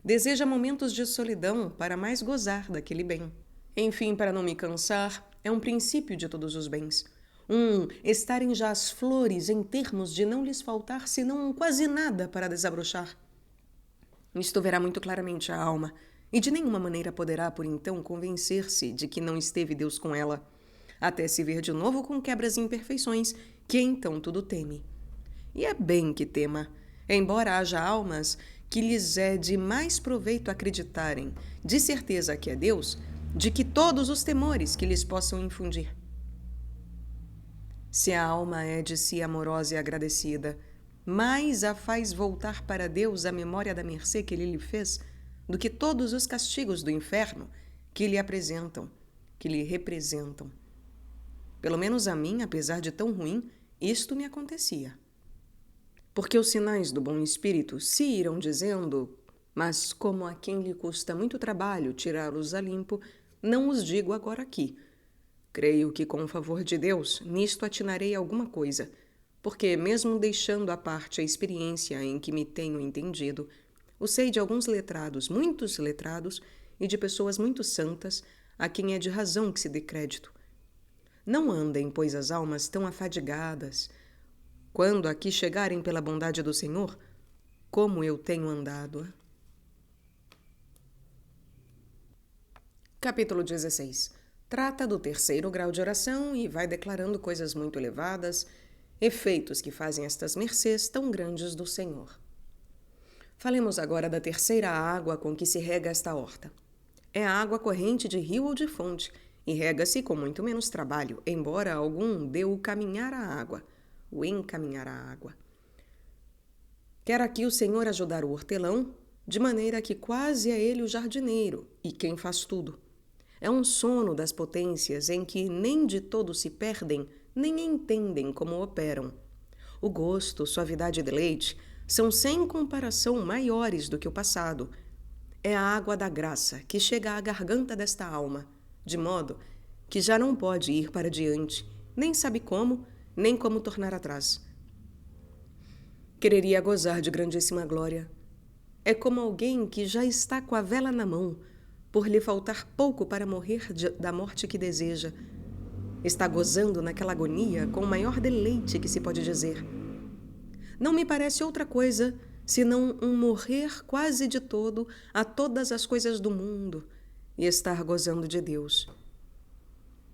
Deseja momentos de solidão para mais gozar daquele bem. Enfim, para não me cansar, é um princípio de todos os bens. Estarem já as flores em termos de não lhes faltar senão quase nada para desabrochar. Isto verá muito claramente a alma, e de nenhuma maneira poderá, por então, convencer-se de que não esteve Deus com ela, até se ver de novo com quebras e imperfeições, que então tudo teme. E é bem que tema, embora haja almas que lhes é de mais proveito acreditarem, de certeza que é Deus, de que todos os temores que lhes possam infundir. Se a alma é de si amorosa e agradecida, mais a faz voltar para Deus a memória da mercê que ele lhe fez do que todos os castigos do inferno que lhe apresentam, que lhe representam. Pelo menos a mim, apesar de tão ruim, isto me acontecia. Porque os sinais do bom espírito se irão dizendo, mas como a quem lhe custa muito trabalho tirá-los a limpo, não os digo agora aqui. Creio que, com o favor de Deus, nisto atinarei alguma coisa, porque, mesmo deixando à parte a experiência em que me tenho entendido, o sei de alguns letrados, muitos letrados, e de pessoas muito santas, a quem é de razão que se dê crédito. Não andem, pois, as almas tão afadigadas, quando aqui chegarem pela bondade do Senhor, como eu tenho andado. Capítulo 16. Trata do terceiro grau de oração e vai declarando coisas muito elevadas, efeitos que fazem estas mercês tão grandes do Senhor. Falemos agora da terceira água com que se rega esta horta. É a água corrente de rio ou de fonte, e rega-se com muito menos trabalho, embora algum dê o caminhar à água, o encaminhar à água. Quer aqui o Senhor ajudar o hortelão, de maneira que quase é ele o jardineiro, e quem faz tudo. É um sono das potências em que nem de todo se perdem, nem entendem como operam. O gosto, suavidade e deleite são sem comparação maiores do que o passado. É a água da graça que chega à garganta desta alma, de modo que já não pode ir para diante, nem sabe como, nem como tornar atrás. Quereria gozar de grandíssima glória. É como alguém que já está com a vela na mão, por lhe faltar pouco para morrer da morte que deseja. Está gozando naquela agonia com o maior deleite que se pode dizer. Não me parece outra coisa senão um morrer quase de todo a todas as coisas do mundo e estar gozando de Deus.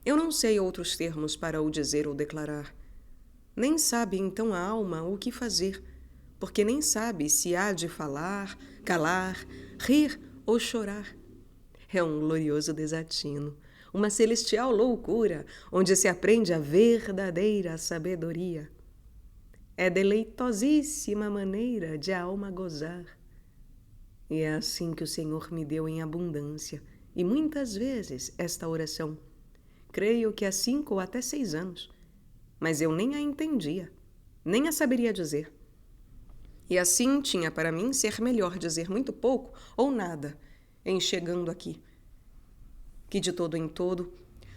Eu não sei outros termos para o dizer ou declarar. Nem sabe então a alma o que fazer, porque nem sabe se há de falar, calar, rir ou chorar. É um glorioso desatino, uma celestial loucura, onde se aprende a verdadeira sabedoria. É deleitosíssima maneira de a alma gozar. E é assim que o Senhor me deu em abundância, e muitas vezes, esta oração. Creio que há 5 ou até 6 anos. Mas eu nem a entendia, nem a saberia dizer. E assim tinha para mim ser melhor dizer muito pouco ou nada, em chegando aqui. Que de todo em todo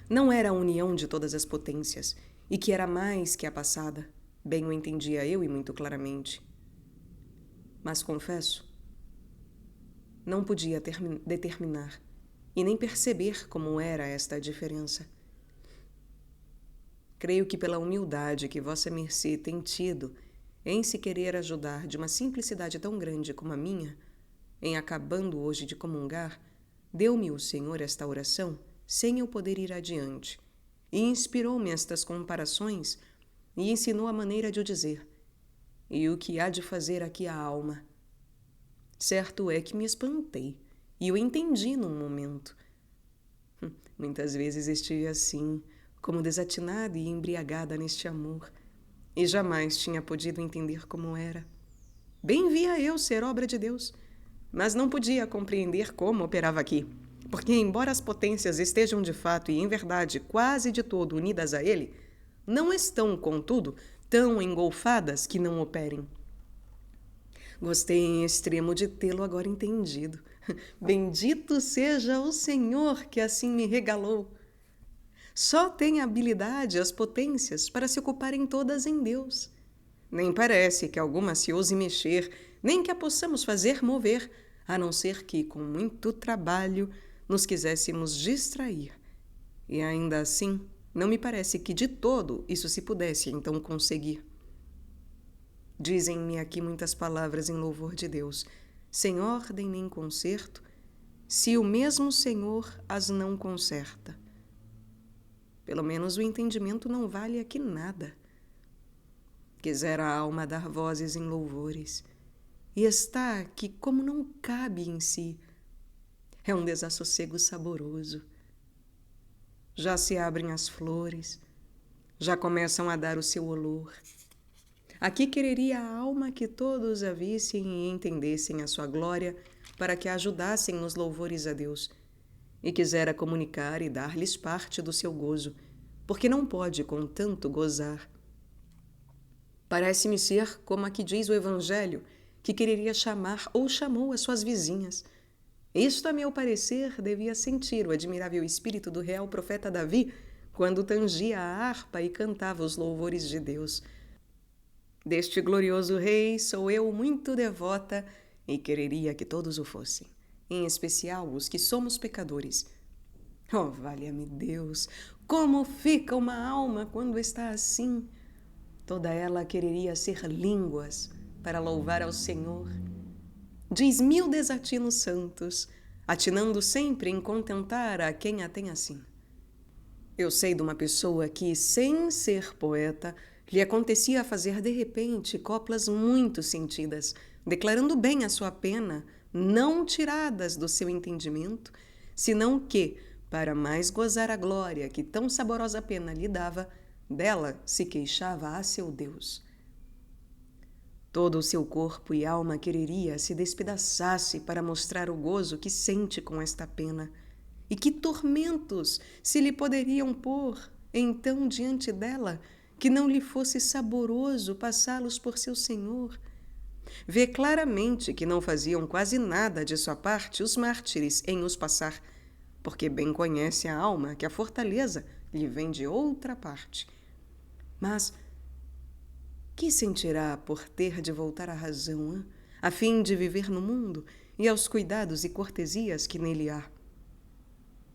não era a união de todas as potências, e que era mais que a passada, bem o entendia eu e muito claramente. Mas confesso, não podia determinar e nem perceber como era esta diferença. Creio que pela humildade que vossa mercê tem tido em se querer ajudar de uma simplicidade tão grande como a minha, em acabando hoje de comungar, deu-me o Senhor esta oração sem eu poder ir adiante, e inspirou-me estas comparações e ensinou a maneira de o dizer, e o que há de fazer aqui a alma. Certo é que me espantei, e o entendi num momento. Muitas vezes estive assim, como desatinada e embriagada neste amor, e jamais tinha podido entender como era. Bem via eu ser obra de Deus, mas não podia compreender como operava aqui, porque embora as potências estejam de fato e em verdade quase de todo unidas a ele, não estão, contudo, tão engolfadas que não operem. Gostei em extremo de tê-lo agora entendido. Bendito seja o Senhor que assim me regalou. Só tem a habilidade as potências para se ocuparem todas em Deus. Nem parece que alguma se ouse mexer, nem que a possamos fazer mover, a não ser que, com muito trabalho, nos quiséssemos distrair. E ainda assim, não me parece que de todo isso se pudesse então conseguir. Dizem-me aqui muitas palavras em louvor de Deus, sem ordem nem concerto, se o mesmo Senhor as não conserta. Pelo menos o entendimento não vale aqui nada. Quisera a alma dar vozes em louvores, e está que, como não cabe em si, é um desassossego saboroso. Já se abrem as flores, já começam a dar o seu olor. Aqui quereria a alma que todos a vissem e entendessem a sua glória para que a ajudassem nos louvores a Deus. E quisera comunicar e dar-lhes parte do seu gozo, porque não pode com tanto gozar. Parece-me ser como a que diz o Evangelho, que quereria chamar ou chamou as suas vizinhas. Isto, a meu parecer, devia sentir o admirável espírito do real profeta Davi quando tangia a harpa e cantava os louvores de Deus. Deste glorioso rei sou eu muito devota e quereria que todos o fossem, em especial os que somos pecadores. Oh, valha-me Deus, como fica uma alma quando está assim! Toda ela quereria ser línguas para louvar ao Senhor. Diz 1000 desatinos santos, atinando sempre em contentar a quem a tem assim. Eu sei de uma pessoa que, sem ser poeta, lhe acontecia fazer de repente coplas muito sentidas, declarando bem a sua pena, não tiradas do seu entendimento, senão que, para mais gozar a glória que tão saborosa pena lhe dava, dela se queixava a seu Deus. Todo o seu corpo e alma quereria se despedaçasse para mostrar o gozo que sente com esta pena, e que tormentos se lhe poderiam pôr, então, diante dela, que não lhe fosse saboroso passá-los por seu Senhor. Vê claramente que não faziam quase nada de sua parte os mártires em os passar, porque bem conhece a alma que a fortaleza lhe vem de outra parte. Mas que sentirá por ter de voltar à razão, hein? A fim de viver no mundo e aos cuidados e cortesias que nele há?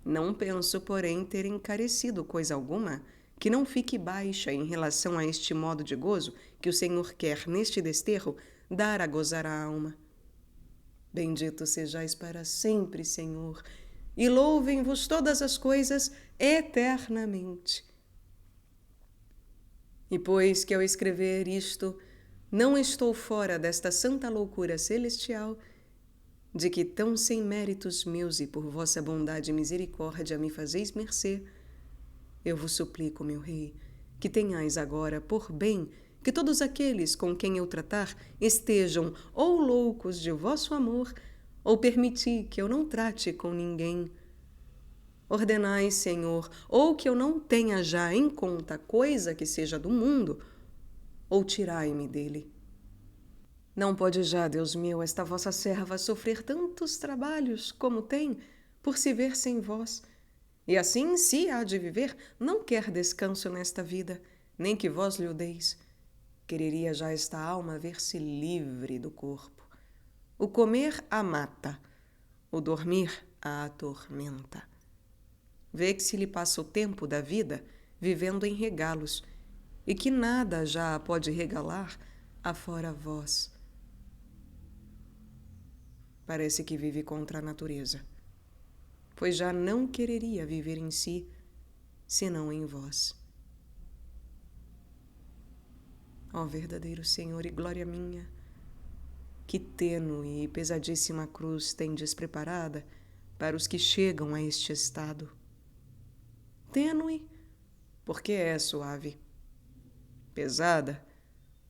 Não penso, porém, ter encarecido coisa alguma que não fique baixa em relação a este modo de gozo que o Senhor quer, neste desterro, dar a gozar a alma. Bendito sejais para sempre, Senhor, e louvem-vos todas as coisas eternamente. E pois que ao escrever isto, não estou fora desta santa loucura celestial, de que tão sem méritos meus e por vossa bondade e misericórdia me fazeis mercê, eu vos suplico, meu Rei, que tenhais agora por bem que todos aqueles com quem eu tratar estejam ou loucos de vosso amor, ou permiti que eu não trate com ninguém. Ordenai, Senhor, ou que eu não tenha já em conta coisa que seja do mundo, ou tirai-me dele. Não pode já, Deus meu, esta vossa serva sofrer tantos trabalhos como tem, por se ver sem vós. E assim, se há de viver, não quer descanso nesta vida, nem que vós lhe o deis. Quereria já esta alma ver-se livre do corpo. O comer a mata, o dormir a atormenta. Vê que se lhe passa o tempo da vida, vivendo em regalos, e que nada já a pode regalar afora vós. Parece que vive contra a natureza, pois já não quereria viver em si, senão em vós. Ó verdadeiro Senhor e glória minha, que tênue e pesadíssima cruz tendes preparada para os que chegam a este estado. Tênue, porque é suave. Pesada,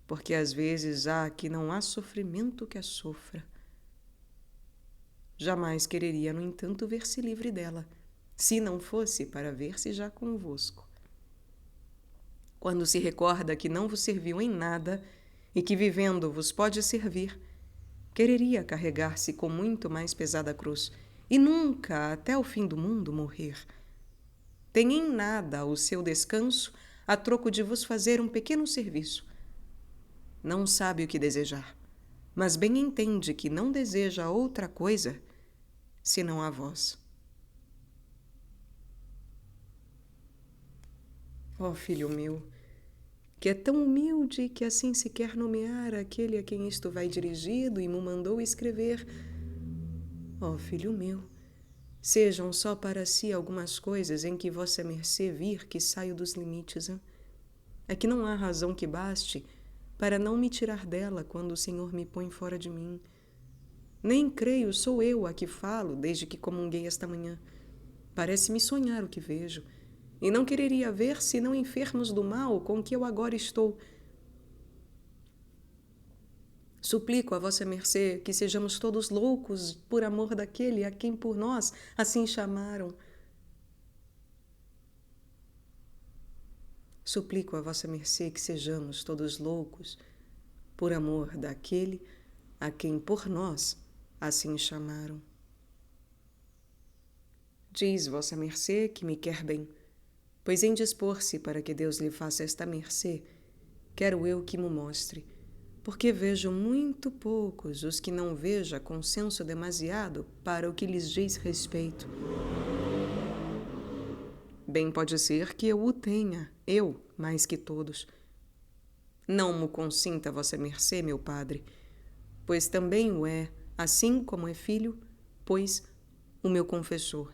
porque às vezes há que não há sofrimento que a sofra. Jamais quereria, no entanto, ver-se livre dela, se não fosse para ver-se já convosco. Quando se recorda que não vos serviu em nada e que vivendo vos pode servir, quereria carregar-se com muito mais pesada cruz e nunca, até o fim do mundo, morrer. Tem em nada o seu descanso a troco de vos fazer um pequeno serviço. Não sabe o que desejar, mas bem entende que não deseja outra coisa senão a vós. Ó filho meu, que é tão humilde que assim se quer nomear aquele a quem isto vai dirigido e me mandou escrever. Ó filho meu, sejam só para si algumas coisas em que vossa mercê vir que saio dos limites. Hein? É que não há razão que baste para não me tirar dela quando o Senhor me põe fora de mim. Nem creio, sou eu a que falo desde que comunguei esta manhã. Parece-me sonhar o que vejo, e não quereria ver senão enfermos do mal com que eu agora estou. Suplico a vossa mercê que sejamos todos loucos por amor daquele a quem por nós assim chamaram. Suplico a vossa mercê que sejamos todos loucos por amor daquele a quem por nós assim chamaram. Diz vossa mercê que me quer bem, pois em dispor-se para que Deus lhe faça esta mercê, quero eu que mo mostre, porque vejo muito poucos os que não veja com senso demasiado para o que lhes diz respeito. Bem pode ser que eu o tenha, eu, mais que todos. Não mo consinta vossa mercê, meu padre, pois também o é, assim como é filho, pois o meu confessor,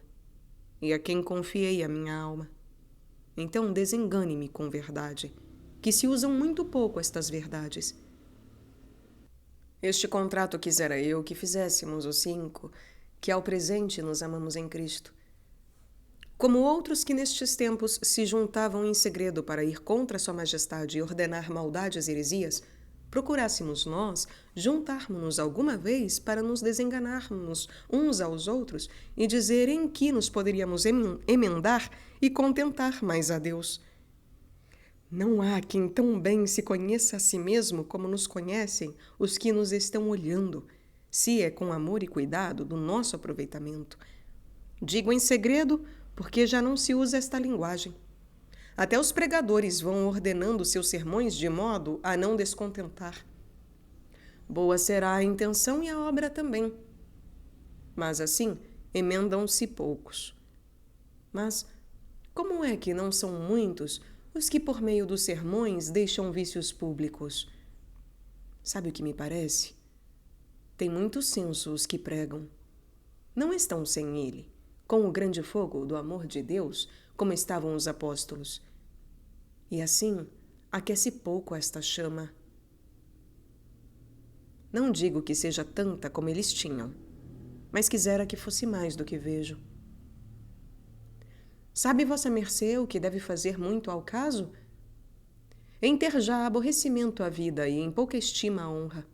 e a quem confiei a minha alma. Então desengane-me com verdade, que se usam muito pouco estas verdades. Este contrato quisera eu que fizéssemos os 5, que ao presente nos amamos em Cristo. Como outros que nestes tempos se juntavam em segredo para ir contra sua majestade e ordenar maldades e heresias, procurássemos nós juntarmos-nos alguma vez para nos desenganarmos uns aos outros e dizer em que nos poderíamos emendar e contentar mais a Deus. Não há quem tão bem se conheça a si mesmo como nos conhecem os que nos estão olhando, se é com amor e cuidado do nosso aproveitamento. Digo em segredo porque já não se usa esta linguagem. Até os pregadores vão ordenando seus sermões de modo a não descontentar. Boa será a intenção e a obra também. Mas assim, emendam-se poucos. Mas como é que não são muitos os que por meio dos sermões deixam vícios públicos? Sabe o que me parece? Tem muito senso os que pregam. Não estão sem ele, com o grande fogo do amor de Deus, como estavam os apóstolos. E assim, aquece pouco esta chama. Não digo que seja tanta como eles tinham, mas quisera que fosse mais do que vejo. Sabe vossa mercê o que deve fazer muito ao caso? Em ter já aborrecimento à vida e em pouca estima à honra.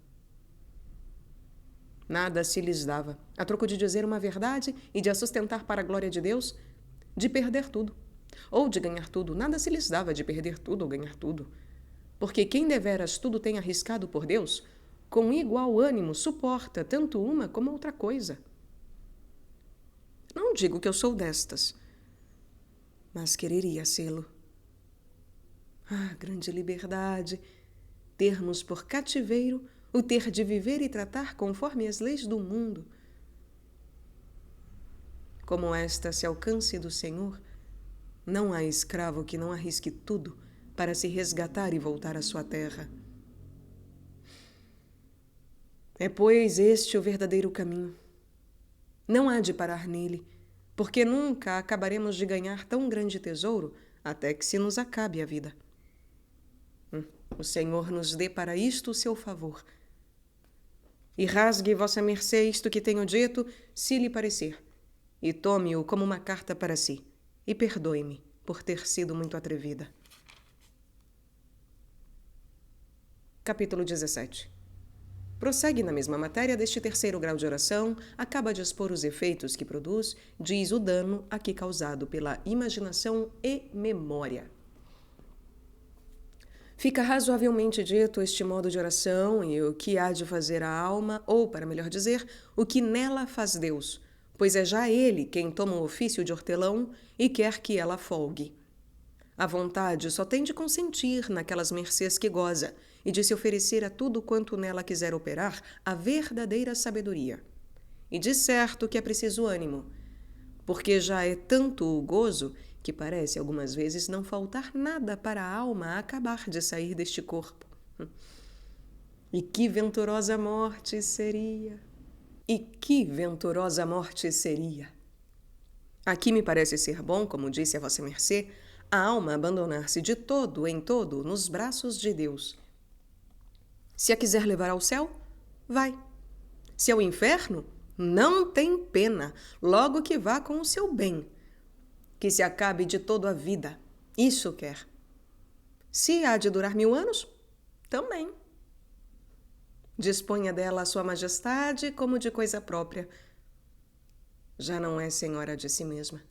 Nada se lhes dava, a troco de dizer uma verdade e de a sustentar para a glória de Deus, de perder tudo. Ou de ganhar tudo, nada se lhes dava de perder tudo ou ganhar tudo. Porque quem deveras tudo tem arriscado por Deus, com igual ânimo suporta tanto uma como outra coisa. Não digo que eu sou destas, mas quereria sê-lo. Ah, grande liberdade! Termos por cativeiro o ter de viver e tratar conforme as leis do mundo. Como esta se alcance do Senhor, Não há escravo que não arrisque tudo para se resgatar e voltar à sua terra. É, pois, este o verdadeiro caminho. Não há de parar nele, porque nunca acabaremos de ganhar tão grande tesouro até que se nos acabe a vida. O Senhor nos dê para isto o seu favor. E rasgue vossa mercê isto que tenho dito, se lhe parecer, e tome-o como uma carta para si, e perdoe-me por ter sido muito atrevida. Capítulo 17. Prossegue na mesma matéria deste terceiro grau de oração, acaba de expor os efeitos que produz, diz o dano aqui causado pela imaginação e memória. Fica razoavelmente dito este modo de oração e o que há de fazer a alma, ou, para melhor dizer, o que nela faz Deus, pois é já Ele quem toma o ofício de hortelão e quer que ela folgue. A vontade só tem de consentir naquelas mercês que goza e de se oferecer a tudo quanto nela quiser operar a verdadeira sabedoria. E de certo que é preciso ânimo, porque já é tanto o gozo que parece algumas vezes não faltar nada para a alma acabar de sair deste corpo. E que venturosa morte seria! E que venturosa morte seria! Aqui me parece ser bom, como disse a vossa mercê, a alma abandonar-se de todo em todo nos braços de Deus. Se a quiser levar ao céu, vai. Se ao inferno, não tem pena, logo que vá com o seu bem. Que se acabe de todo a vida, isso quer. Se há de durar 1000 anos, também. Disponha dela a sua majestade como de coisa própria. Já não é senhora de si mesma.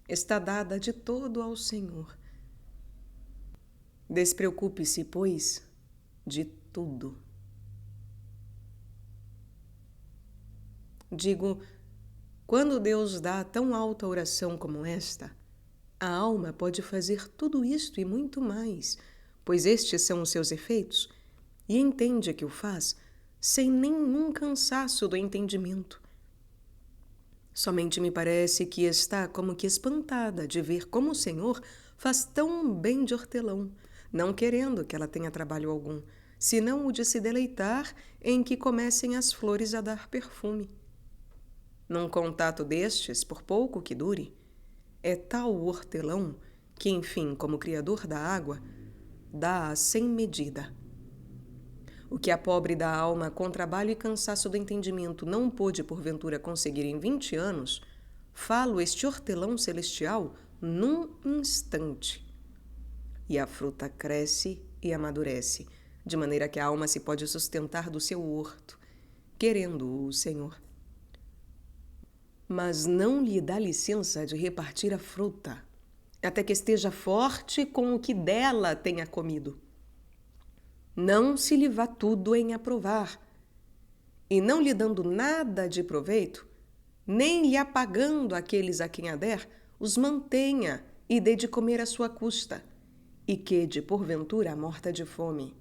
Está dada de todo ao Senhor. Despreocupe-se, pois, de tudo. Digo, quando Deus dá tão alta oração como esta, a alma pode fazer tudo isto e muito mais, pois estes são os seus efeitos, e entende que o faz sem nenhum cansaço do entendimento. Somente me parece que está como que espantada de ver como o Senhor faz tão bem de hortelão, não querendo que ela tenha trabalho algum, senão o de se deleitar em que comecem as flores a dar perfume. Num contato destes, por pouco que dure, é tal o hortelão que, enfim, como criador da água, dá-a sem medida. O que a pobre da alma, com trabalho e cansaço do entendimento, não pôde porventura conseguir em 20 anos, falo este hortelão celestial num instante. E a fruta cresce e amadurece, de maneira que a alma se pode sustentar do seu horto, querendo-o o Senhor. Mas não lhe dá licença de repartir a fruta, até que esteja forte com o que dela tenha comido. Não se lhe vá tudo em aprovar, e não lhe dando nada de proveito, nem lhe apagando aqueles a quem a der, os mantenha e dê de comer à sua custa, e quede, porventura, morta de fome.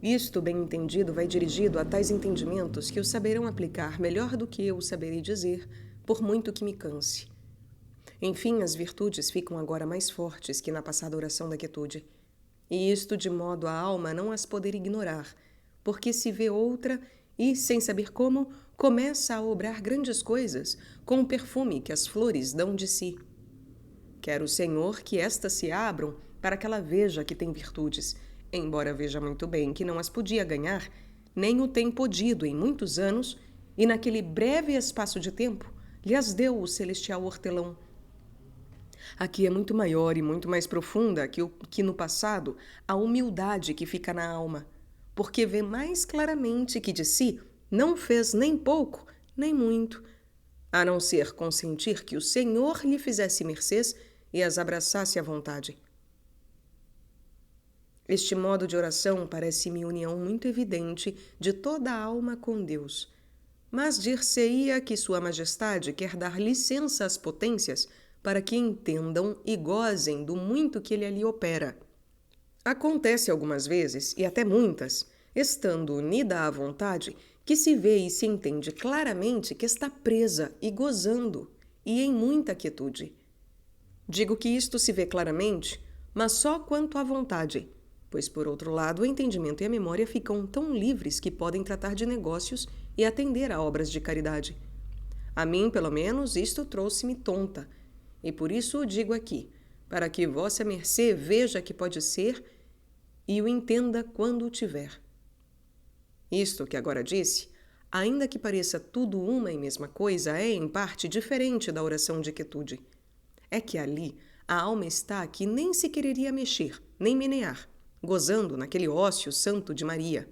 Isto, bem entendido, vai dirigido a tais entendimentos que o saberão aplicar melhor do que eu saberei dizer, por muito que me canse. Enfim, as virtudes ficam agora mais fortes que na passada oração da quietude. E isto de modo a alma não as poder ignorar, porque se vê outra e, sem saber como, começa a obrar grandes coisas com o perfume que as flores dão de si. Quer o Senhor que estas se abram para que ela veja que tem virtudes, embora veja muito bem que não as podia ganhar, nem o tem podido em muitos anos, e naquele breve espaço de tempo lhe as deu o celestial hortelão. Aqui é muito maior e muito mais profunda que no passado a humildade que fica na alma, porque vê mais claramente que de si não fez nem pouco, nem muito, a não ser consentir que o Senhor lhe fizesse mercês e as abraçasse à vontade. Este modo de oração parece-me união muito evidente de toda a alma com Deus, mas dir-se-ia que Sua Majestade quer dar licença às potências para que entendam e gozem do muito que ele ali opera. Acontece algumas vezes, e até muitas, estando unida à vontade, que se vê e se entende claramente que está presa e gozando, e em muita quietude. Digo que isto se vê claramente, mas só quanto à vontade, pois, por outro lado, o entendimento e a memória ficam tão livres que podem tratar de negócios e atender a obras de caridade. A mim, pelo menos, isto trouxe-me tonta, e por isso o digo aqui, para que vossa mercê veja que pode ser e o entenda quando o tiver. Isto que agora disse, ainda que pareça tudo uma e mesma coisa, é, em parte, diferente da oração de quietude. É que ali a alma está que nem se quereria mexer, nem menear, gozando naquele ócio santo de Maria.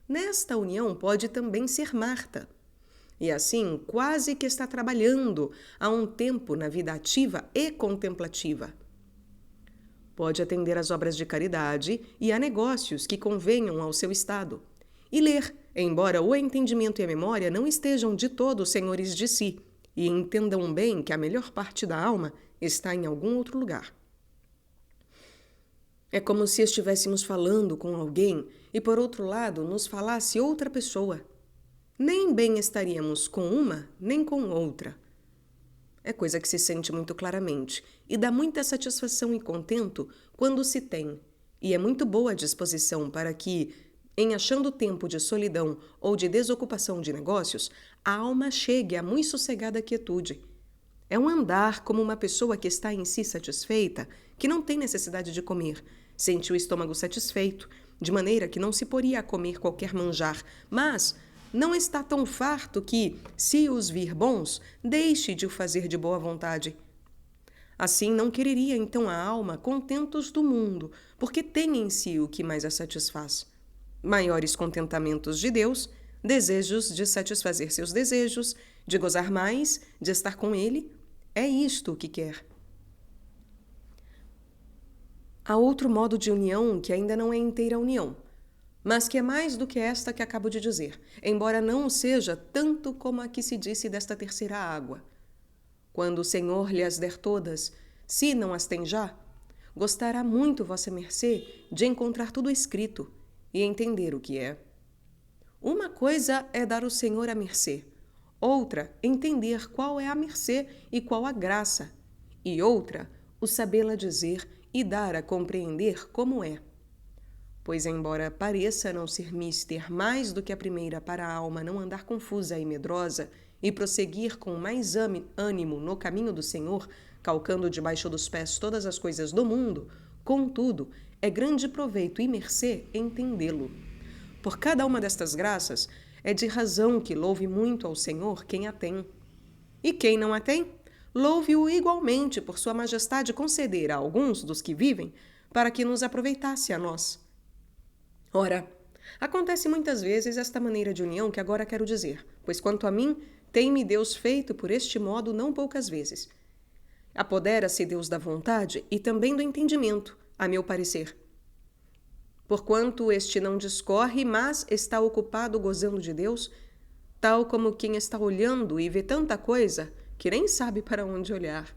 Nesta união pode também ser Marta. E assim, quase que está trabalhando há um tempo na vida ativa e contemplativa. Pode atender às obras de caridade e a negócios que convenham ao seu estado. E ler, embora o entendimento e a memória não estejam de todo senhores de si, e entendam bem que a melhor parte da alma está em algum outro lugar. É como se estivéssemos falando com alguém e, por outro lado, nos falasse outra pessoa. Nem bem estaríamos com uma, nem com outra. É coisa que se sente muito claramente e dá muita satisfação e contento quando se tem, e é muito boa a disposição para que, em achando tempo de solidão ou de desocupação de negócios, a alma chegue a muito sossegada quietude. É um andar como uma pessoa que está em si satisfeita, que não tem necessidade de comer, sente o estômago satisfeito, de maneira que não se poria a comer qualquer manjar, mas não está tão farto que, se os vir bons, deixe de o fazer de boa vontade. Assim não quereria então a alma contentos do mundo, porque tem em si o que mais a satisfaz. Maiores contentamentos de Deus, desejos de satisfazer seus desejos, de gozar mais, de estar com Ele, é isto o que quer. Há outro modo de união que ainda não é inteira união, mas que é mais do que esta que acabo de dizer, embora não o seja tanto como a que se disse desta terceira água. Quando o Senhor lhe as der todas, se não as tem já, gostará muito vossa mercê de encontrar tudo escrito e entender o que é. Uma coisa é dar ao Senhor a mercê, outra, entender qual é a mercê e qual a graça, e outra, o sabê-la dizer e dar a compreender como é. Pois, embora pareça não ser mister mais do que a primeira para a alma não andar confusa e medrosa e prosseguir com mais ânimo no caminho do Senhor, calcando debaixo dos pés todas as coisas do mundo, contudo, é grande proveito e mercê entendê-lo. Por cada uma destas graças, é de razão que louve muito ao Senhor quem a tem. E quem não a tem, louve-o igualmente por sua majestade conceder a alguns dos que vivem, para que nos aproveitasse a nós. Ora, acontece muitas vezes esta maneira de união que agora quero dizer, pois quanto a mim, tem-me Deus feito por este modo não poucas vezes. Apodera-se Deus da vontade e também do entendimento, a meu parecer. Porquanto este não discorre, mas está ocupado gozando de Deus, tal como quem está olhando e vê tanta coisa que nem sabe para onde olhar.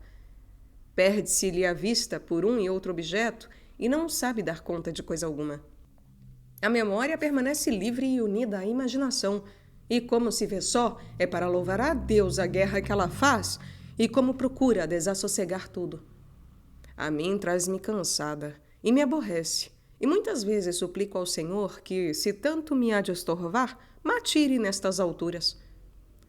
Perde-se-lhe a vista por um e outro objeto e não sabe dar conta de coisa alguma. A memória permanece livre e unida à imaginação, e como se vê só, é para louvar a Deus a guerra que ela faz e como procura desassossegar tudo. A mim traz-me cansada e me aborrece, e muitas vezes suplico ao Senhor que, se tanto me há de estorvar, m'atire nestas alturas.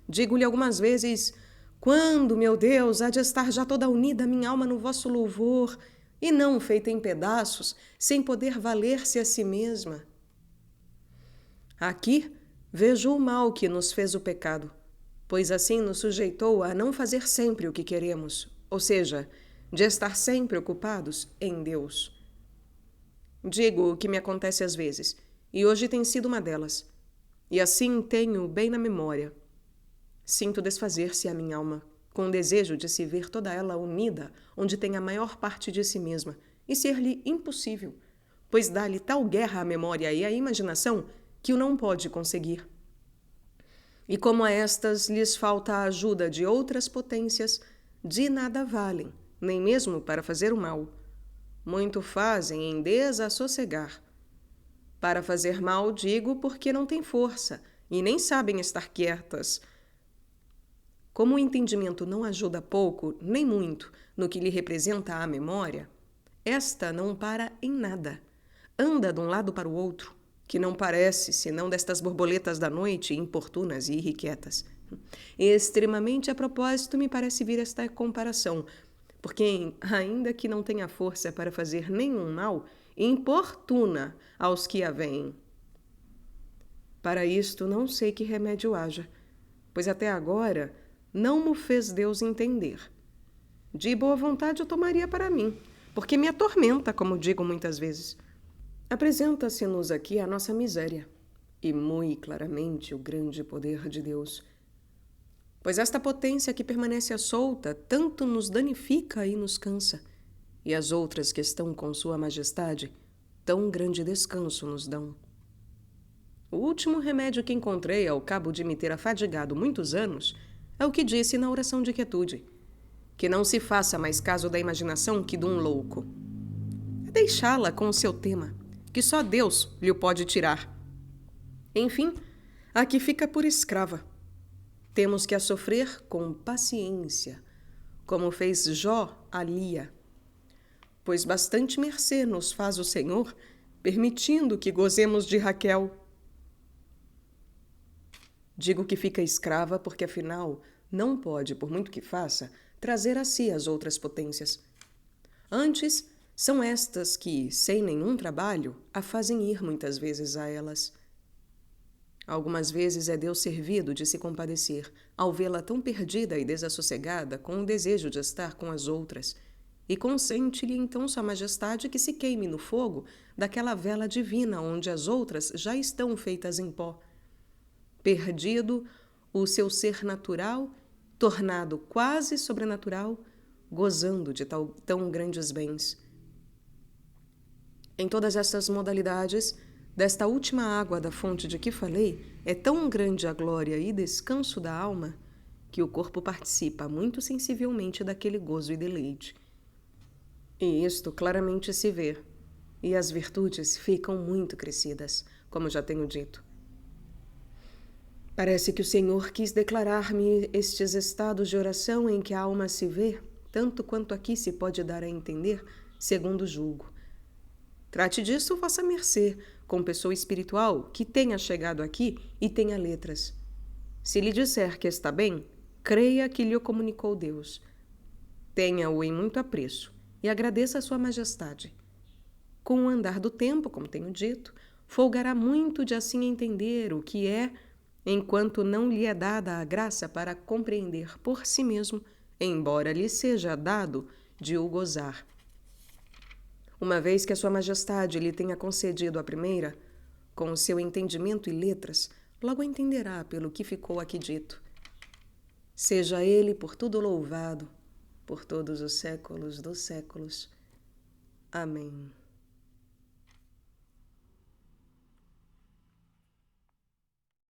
Digo-lhe algumas vezes: quando, meu Deus, há de estar já toda unida a minha alma no vosso louvor, e não feita em pedaços, sem poder valer-se a si mesma? Aqui vejo o mal que nos fez o pecado, pois assim nos sujeitou a não fazer sempre o que queremos, ou seja, de estar sempre ocupados em Deus. Digo o que me acontece às vezes, e hoje tem sido uma delas, e assim tenho bem na memória. Sinto desfazer-se a minha alma, com o desejo de se ver toda ela unida onde tem a maior parte de si mesma, e ser-lhe impossível, pois dá-lhe tal guerra à memória e à imaginação que o não pode conseguir. E como a estas lhes falta a ajuda de outras potências, de nada valem, nem mesmo para fazer o mal. Muito fazem em desassossegar. Para fazer mal, digo, porque não têm força, e nem sabem estar quietas. como o entendimento não ajuda pouco, nem muito, no que lhe representa a memória, esta não para em nada. Anda de um lado para o outro, que não parece senão destas borboletas da noite, importunas e irrequietas. Extremamente a propósito me parece vir esta comparação, porque, ainda que não tenha força para fazer nenhum mal, importuna aos que a veem. Para isto não sei que remédio haja, pois até agora não mo fez Deus entender. De boa vontade eu tomaria para mim, porque me atormenta, como digo muitas vezes. Apresenta-se-nos aqui a nossa miséria, e muito claramente o grande poder de Deus. Pois esta potência que permanece solta tanto nos danifica e nos cansa, e as outras que estão com sua majestade tão grande descanso nos dão. O último remédio que encontrei ao cabo de me ter afadigado muitos anos é o que disse na oração de quietude, que não se faça mais caso da imaginação que de um louco. É deixá-la com o seu tema, que só Deus lhe o pode tirar. Enfim, aqui fica por escrava. Temos que a sofrer com paciência, como fez Jó a Lia, pois bastante mercê nos faz o Senhor, permitindo que gozemos de Raquel. Digo que fica escrava porque, afinal, não pode, por muito que faça, trazer a si as outras potências. Antes, são estas que, sem nenhum trabalho, a fazem ir muitas vezes a elas. Algumas vezes é Deus servido de se compadecer, ao vê-la tão perdida e desassossegada com o desejo de estar com as outras, e consente-lhe então Sua Majestade que se queime no fogo daquela vela divina onde as outras já estão feitas em pó. Perdido o seu ser natural, tornado quase sobrenatural, gozando de tão grandes bens. Em todas estas modalidades, desta última água da fonte de que falei, é tão grande a glória e descanso da alma, que o corpo participa muito sensivelmente daquele gozo e deleite. E isto claramente se vê, e as virtudes ficam muito crescidas, como já tenho dito. Parece que o Senhor quis declarar-me estes estados de oração em que a alma se vê, tanto quanto aqui se pode dar a entender, segundo julgo. Trate disso vossa mercê, com pessoa espiritual que tenha chegado aqui e tenha letras. Se lhe disser que está bem, creia que lhe o comunicou Deus. Tenha-o em muito apreço e agradeça a Sua Majestade. Com o andar do tempo, como tenho dito, folgará muito de assim entender o que é, enquanto não lhe é dada a graça para compreender por si mesmo, embora lhe seja dado de o gozar. Uma vez que a Sua Majestade lhe tenha concedido a primeira, com o seu entendimento e letras, logo entenderá pelo que ficou aqui dito. Seja Ele por tudo louvado, por todos os séculos dos séculos. Amém.